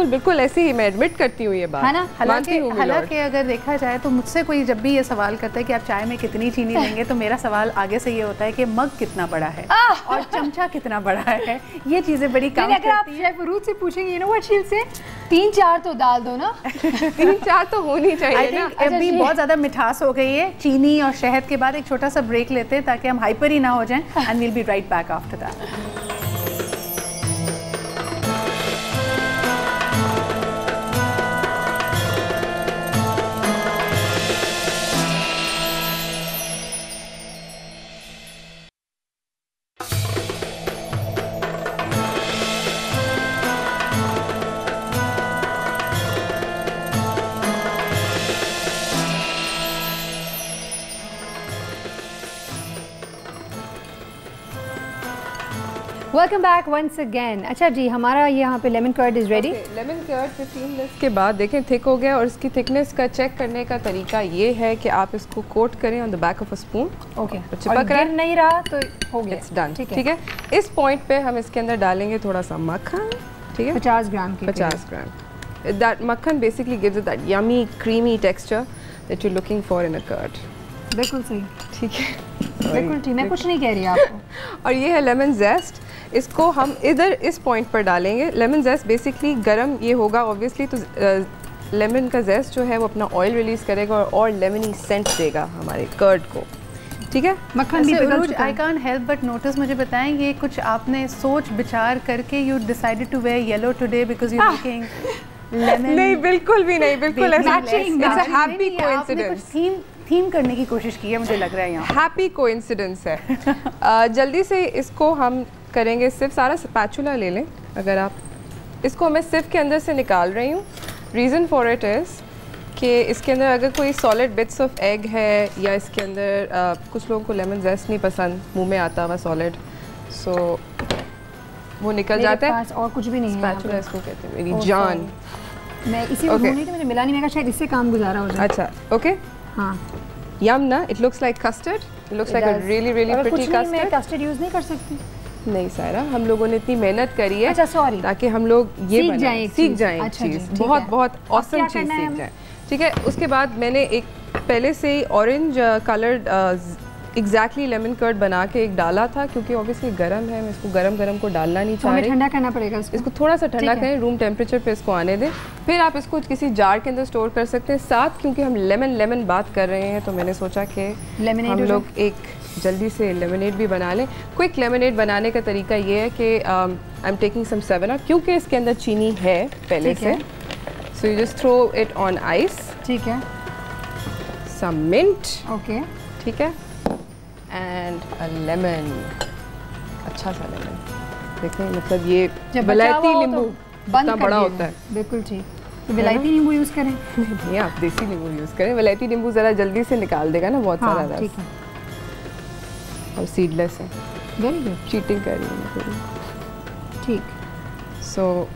बिल्कुल ऐसे ही मैं एडमिट करती हूँ ये बात, है ना। हालांकि अगर देखा जाए तो मुझसे कोई जब भी ये सवाल करता है कि आप चाय में कितनी चीनी लेंगे, तो मेरा सवाल आगे से ये होता है कि मग कितना बड़ा है और चमचा कितना बड़ा है, ये चीज़ें बड़ी काम अगर आप शेफ रूथ से पूछेंगे, you know what she will say, 3-4 तो डाल दो ना 3-4 तो होनी चाहिए ना। अभी बहुत ज़्यादा मिठास हो गई है चीनी और शहद के बाद, एक छोटा सा ब्रेक लेते हैं ताकि हम हाइपर ही ना हो जाएं, and we'll be right back after that. Welcome back once again. अच्छा जी, हमारा यहाँ पे lemon curd is ready. Lemon curd 15 minutes के बाद देखें थिक हो गया, और इसकी थिकनेस का चेक करने का तरीका ये है कि आप इसको कोट करें on the back of a spoon. Okay, चिपक रहा नहीं रहा तो हो गया, इट्स डन। ठीक है, इस पॉइंट पे हम इसके अंदर डालेंगे थोड़ा सा मक्खन, ठीक है, 50 ग्राम की, 50 gram. That makhan basically gives it that yummy creamy texture that you looking for in a curd. बिल्कुल सही, ठीक है, बिल्कुल ठीक, मैं कुछ नहीं कह रही आपको। और ये है लेमन जेस्ट, इसको हम इधर इस पॉइंट पर डालेंगे। लेमन जेस्ट बेसिकली गरम ये होगा ऑब्वियसली, तो लेमन का जेस्ट जो है वो अपना ऑयल रिलीज़ करेगा और लेमनी सेंट देगा हमारे कर्ड को, ठीक है। मक्खन भी पिघल चुका है। I can't help but notice, मुझे बताएं ये कुछ आपने सोच विचार करके you decided to where yellow today because you are making lemon? नहीं, बिल्कुल भी नहीं, बिल्कुल ऐसा it's a happy coincidence. Theme करने की कोशिश की है, मुझे लग रहा है यहाँ हैप्पी कोइंसिडेंस है। जल्दी से इसको हम करेंगे, सिर्फ सारा स्पैचुला ले लें। अगर आप इसको, मैं सिर्फ के अंदर से निकाल रही हूँ, रीज़न फॉर इट इज़ कि इसके अंदर अगर कोई सॉलिड बिट्स ऑफ एग है, या इसके अंदर कुछ लोगों को लेमन जेस्ट नहीं पसंद, मुंह में आता हुआ सॉलिड, सो वो निकल जाता है। और कुछ भी नहीं है, स्पैचुला इसको कहते हैं मेरी जान। मैं इसी को ढूंढ रही थी, मुझे मिला नहीं, मैं कहा शायद इससे काम गुजारा हो जाए। अच्छा, ओके, हाँ, यम ना, it looks like custard, it looks like a really pretty custard. मैं कस्टर्ड यूज़ नहीं कर सकती? नहीं सायरा, हम लोगों ने इतनी मेहनत करी है, अच्छा सॉरी, ताकि हम लोग ये सीख जाएं अच्छा चीज़, बहुत ऑसम चीज़ सीख जाएं, ठीक है। उसके बाद मैंने एक पहले से ही orange coloured exactly lemon curd बना के एक डाला था, क्योंकि ऑब्वियसली गर्म है, मैं इसको गरम को डालना नहीं चाह रही, ठंडा करना पड़ेगा इसको थोड़ा सा ठंडा करें, रूम टेम्परेचर पे इसको आने दें, फिर आप इसको किसी जार के अंदर स्टोर कर सकते हैं। साथ क्योंकि हम लेमन बात कर रहे हैं, तो मैंने सोचा कि हम लोग एक जल्दी से लेमनेड भी बना लें। क्विक लेमनेड बनाने का तरीका ये है कि I am taking some 7-Up, क्योंकि इसके अंदर चीनी है पहले से, so you just throw it on ice, ठीक है, सम मिंट, ओके, ठीक है, एंड अ लेमन, अच्छा सा लेमन। देखें, मतलब ये विलायती नींबू इतना बड़ा होता है, बिल्कुल ठीक, तो विलायती नींबू यूज़ करें? नहीं, आप देसी नींबू यूज़ करें, विलायती नींबू ज़रा जल्दी से निकाल देगा ना बहुत सारा रस, ठीक है, और सीडलेस है। वेरी गुड, चीटिंग कर रही हूँ थोड़ी, ठीक। सो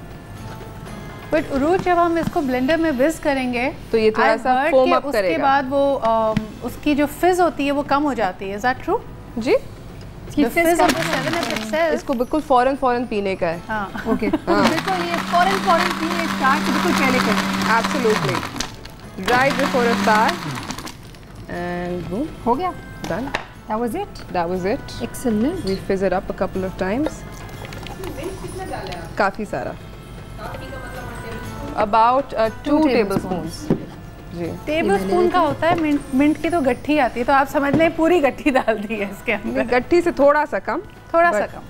बट रोज जब हम इसको ब्लेंडर में विज़ करेंगे तो ये थोड़ा सा फोम अप करेगा, उसके बाद वो उसकी जो फिज़ होती है वो कम हो जाती है। Is that true? जी, इसको बिल्कुल फौरन पीने का है। हाँ, ओके, बिल्कुल ये फौरन पीने स्टार्ट बिल्कुल पहले करें, absolutely right before iftar, and boom, हो गया, done, that was it, excellent, we fizz it up a couple of times, काफ़ी सारा, अबाउट 2 टेबलस्पून्स जी। टेबल स्पून का होता है, मिंट की तो गट्ठी आती है, तो आप समझ लें पूरी गट्ठी डाल दी है इसके अंदर। गट्ठी से थोड़ा सा कम,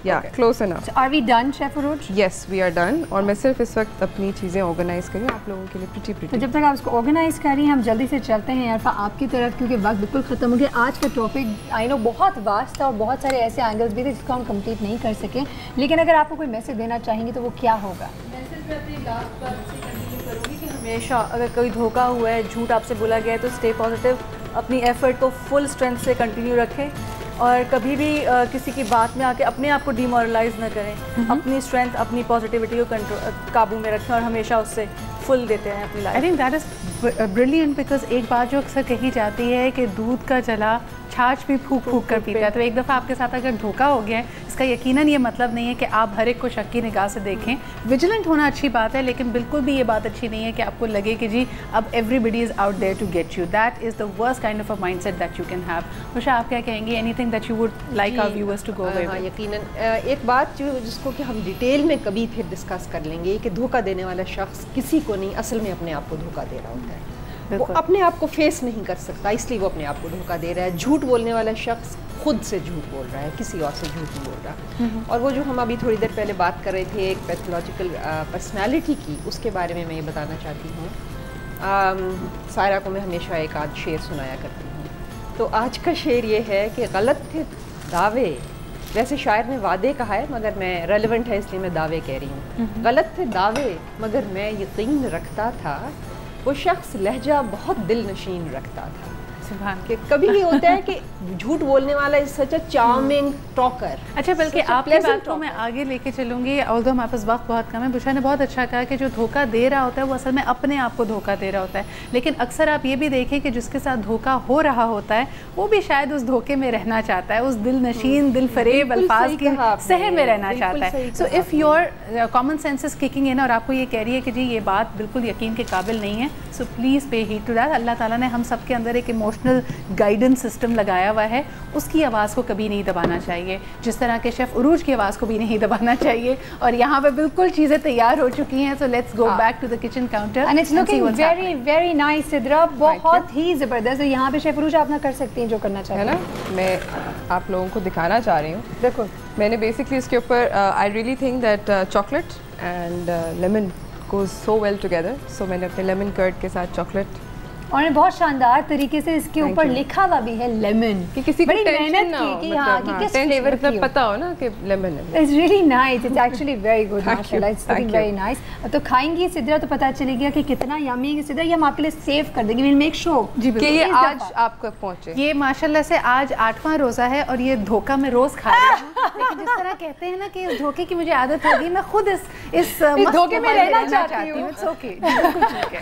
या close enough. Are we done chef Arooj? Yes we are done. और मैं सिर्फ इस वक्त अपनी चीज़ें ऑर्गेनाइज करी आप लोगों के लिए प्रिटी। तो जब तक आप इसको ऑर्गेनाइज कर रही हैं हम जल्दी से चलते हैं यार आपकी तरफ, क्योंकि वक्त बिल्कुल ख़त्म हो गया। आज का टॉपिक आई नो बहुत वास्ट था और बहुत सारे ऐसे एंगल्स भी थे जिसको हम कंप्लीट नहीं कर सके, लेकिन अगर आपको कोई मैसेज देना चाहेंगे तो वो क्या होगा? मैसेज मैं अपनी लास्ट बात से कंटिन्यू करूँगी कि हमेशा अगर कोई धोखा हुआ है, झूठ आपसे बोला गया है, तो स्टे पॉजिटिव, अपनी एफर्ट को फुल स्ट्रेंथ से कंटिन्यू रखें और कभी भी किसी की बात में आके अपने आप को डिमोरलाइज ना करें। अपनी स्ट्रेंथ, अपनी पॉजिटिविटी को काबू में रखें और हमेशा उससे फुल देते हैं अपनी life. I think that is brilliant, because एक बात जो अक्सर कही जाती है कि दूध का जला छाछ भी फूक फूक कर पीता है। तो एक दफ़ा आपके साथ अगर धोखा हो गया है, इसका यकीनन ये मतलब नहीं है कि आप हर एक को शक की निगाह से देखें। विजिलेंट होना अच्छी बात है, लेकिन बिल्कुल भी ये बात अच्छी नहीं है कि आपको लगे कि जी अब everybody is out there to get you. That is the worst kind of a mindset that you can have. Usha, आप क्या कहेंगी? Anything that you would like our viewers to go away? हाँ, यकीनन एक बात जिसको कि हम डिटेल में कभी फिर डिस्कस कर लेंगे कि धोखा देने वाला शख्स किसी को नहीं, असल में अपने आप को धोखा दे रहा होता है। वो अपने आप को फेस नहीं कर सकता, इसलिए वो अपने आप को धोखा दे रहा है। झूठ बोलने वाला शख्स खुद से झूठ बोल रहा है, किसी और से झूठ नहीं बोल रहा। और वो जो हम अभी थोड़ी देर पहले बात कर रहे थे एक पैथोलॉजिकल पर्सनालिटी की, उसके बारे में मैं ये बताना चाहती हूँ। सायरा को मैं हमेशा एक आध शेर सुनाया करती हूँ, तो आज का शेर ये है कि गलत थे दावे, वैसे शायर ने वादे कहा है मगर मैं रेलेवेंट है इसलिए मैं दावे कह रही हूँ। गलत थे दावे मगर मैं यकीन रखता था, वो शख्स लहजा बहुत दिल नशीन रखता था। कि कभी ये होता है कि झूठ बोलने वाला is such a charming talker. अच्छा, बल्कि आपकी बात को मैं आगे लेके चलूँगी, ऑल्दो हमारे पास वक्त बहुत कम है। बुशा ने बहुत अच्छा कहा कि जो धोखा दे रहा होता है वो असल में अपने आप को धोखा दे रहा होता है। लेकिन अक्सर आप ये भी देखें कि जिसके साथ धोखा हो रहा होता है वो भी शायद उस धोखे में रहना चाहता है, उस दिल नशीन दिल फरेब अल्फाज की सहर में रहना चाहता है। So if your common sense is kicking in और आपको ये कह रही है कि जी ये बात बिल्कुल यकीन के काबिल नहीं है, so please pay heed to that. अल्लाह ताला ने हम सब के अंदर एक इमोशनल गाइडेंस सिस्टम लगाया हुआ है, उसकी आवाज़ को कभी नहीं दबाना चाहिए, जिस तरह के शेफ़ उरूज की आवाज़ को भी नहीं दबाना चाहिए। और यहाँ पे बिल्कुल चीज़ें तैयार हो चुकी हैं, so let's go back to the kitchen counter and it's looking very very nice. Sidra बहुत ही ज़बरदस्त है। यहाँ पे शेफ़ उरूज आप ना कर सकती हैं जो करना चाहते हैं ना। मैं आप लोगों को दिखाना चाह रही हूँ। देखो मैंने बेसिकली इसके ऊपर I really think that chocolate and lemon goes so well together, so मैंने अपने लेमन कर्ड के साथ चॉकलेट और बहुत शानदार तरीके से इसके ऊपर लिखा हुआ भी है लेमन, कि किसी बड़ी मेहनत की कि हाँ कि किस फ्लेवर मतलब पता हो ना कि लेमन है। It's really nice, it's actually very good, माशाल्लाह, इट्स लुकिंग वेरी नाइस। तो खाएंगी सिद्रा तो पता चलेगा कि कितना यम्मी है सिद्रा। ये हम आपके लिए सेव कर देंगे, विल मेक श्योर कि ये आज आपको पहुंचे। ये माशाल्लाह से आज 8वां रोज़ा है और ये धोखा मैं रोज़ खा रही हूँ। लेकिन जिस तरह कहते हैं ना कि इस धोखे की मुझे आदत होगी, मैं खुद इस धोखे में रहना चाहती हूँ। इट्स ओके, बिल्कुल ठीक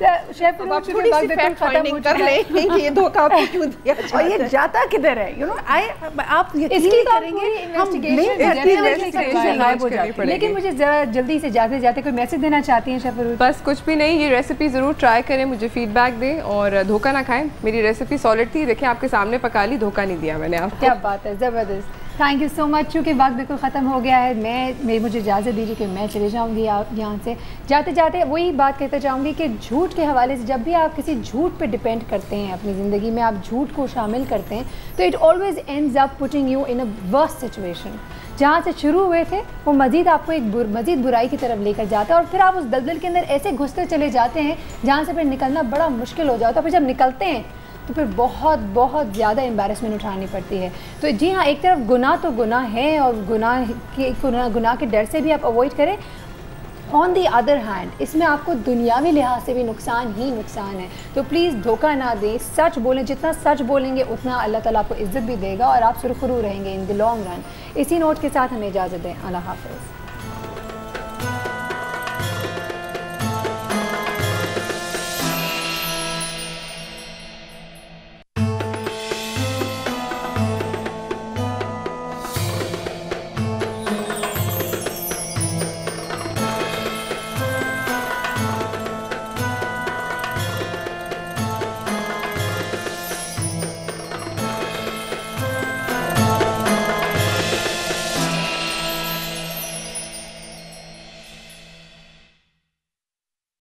है। शेफ उरूज थोड़ी सी फैक्ट फाइंडिंग कर ले कि ये धोखा आपको क्यों दिया और ये जाता किधर है, यू नो आप यकीन करेंगे हम गायब हो जाती है। लेकिन मुझे जरा जल्दी से जाते जाते कोई मैसेज देना चाहती हैं शेफ उरूज? बस कुछ भी नहीं, ये रेसिपी ज़रूर ट्राई करें, मुझे फीडबैक दें और धोखा ना खाएं। मेरी रेसिपी सॉलिड थी, देखिए आपके सामने पका ली, धोखा नहीं दिया मैंने आपको। क्या बात है, ज़बरदस्त। Thank you so much. चूँकि वक्त बिल्कुल ख़त्म हो गया है, मुझे इजाज़त दीजिए कि मैं चले जाऊँगी यहाँ से। जाते जाते वही बात कहते जाऊँगी कि झूठ के हवाले से जब भी आप किसी झूठ पे डिपेंड करते हैं अपनी ज़िंदगी में, आप झूठ को शामिल करते हैं, तो it always ends up putting you in a worst situation. जहाँ से शुरू हुए थे वो मज़ीद आपको एक मज़ीद बुराई की तरफ लेकर जाता है और फिर आप उस दलदल के अंदर ऐसे घुसते चले जाते हैं जहाँ से फिर निकलना बड़ा मुश्किल हो जाता है। फिर जब निकलते हैं तो फिर बहुत बहुत ज़्यादा एम्बैरेसमेंट उठानी पड़ती है। तो जी हाँ, एक तरफ गुनाह तो गुनाह है और गुनाह के डर से भी आप अवॉइड करें। ऑन दी अदर हैंड इसमें आपको दुनियावी लिहाज से भी नुकसान ही नुकसान है। तो प्लीज़ धोखा ना दें, सच बोलें। जितना सच बोलेंगे उतना अल्लाह ताला आपको इज़्ज़त भी देगा और आप सुरखरू रहेंगे इन द लॉन्ग रन। इसी नोट के साथ हमें इजाज़त दें। अल्लाह हाफ़िज़।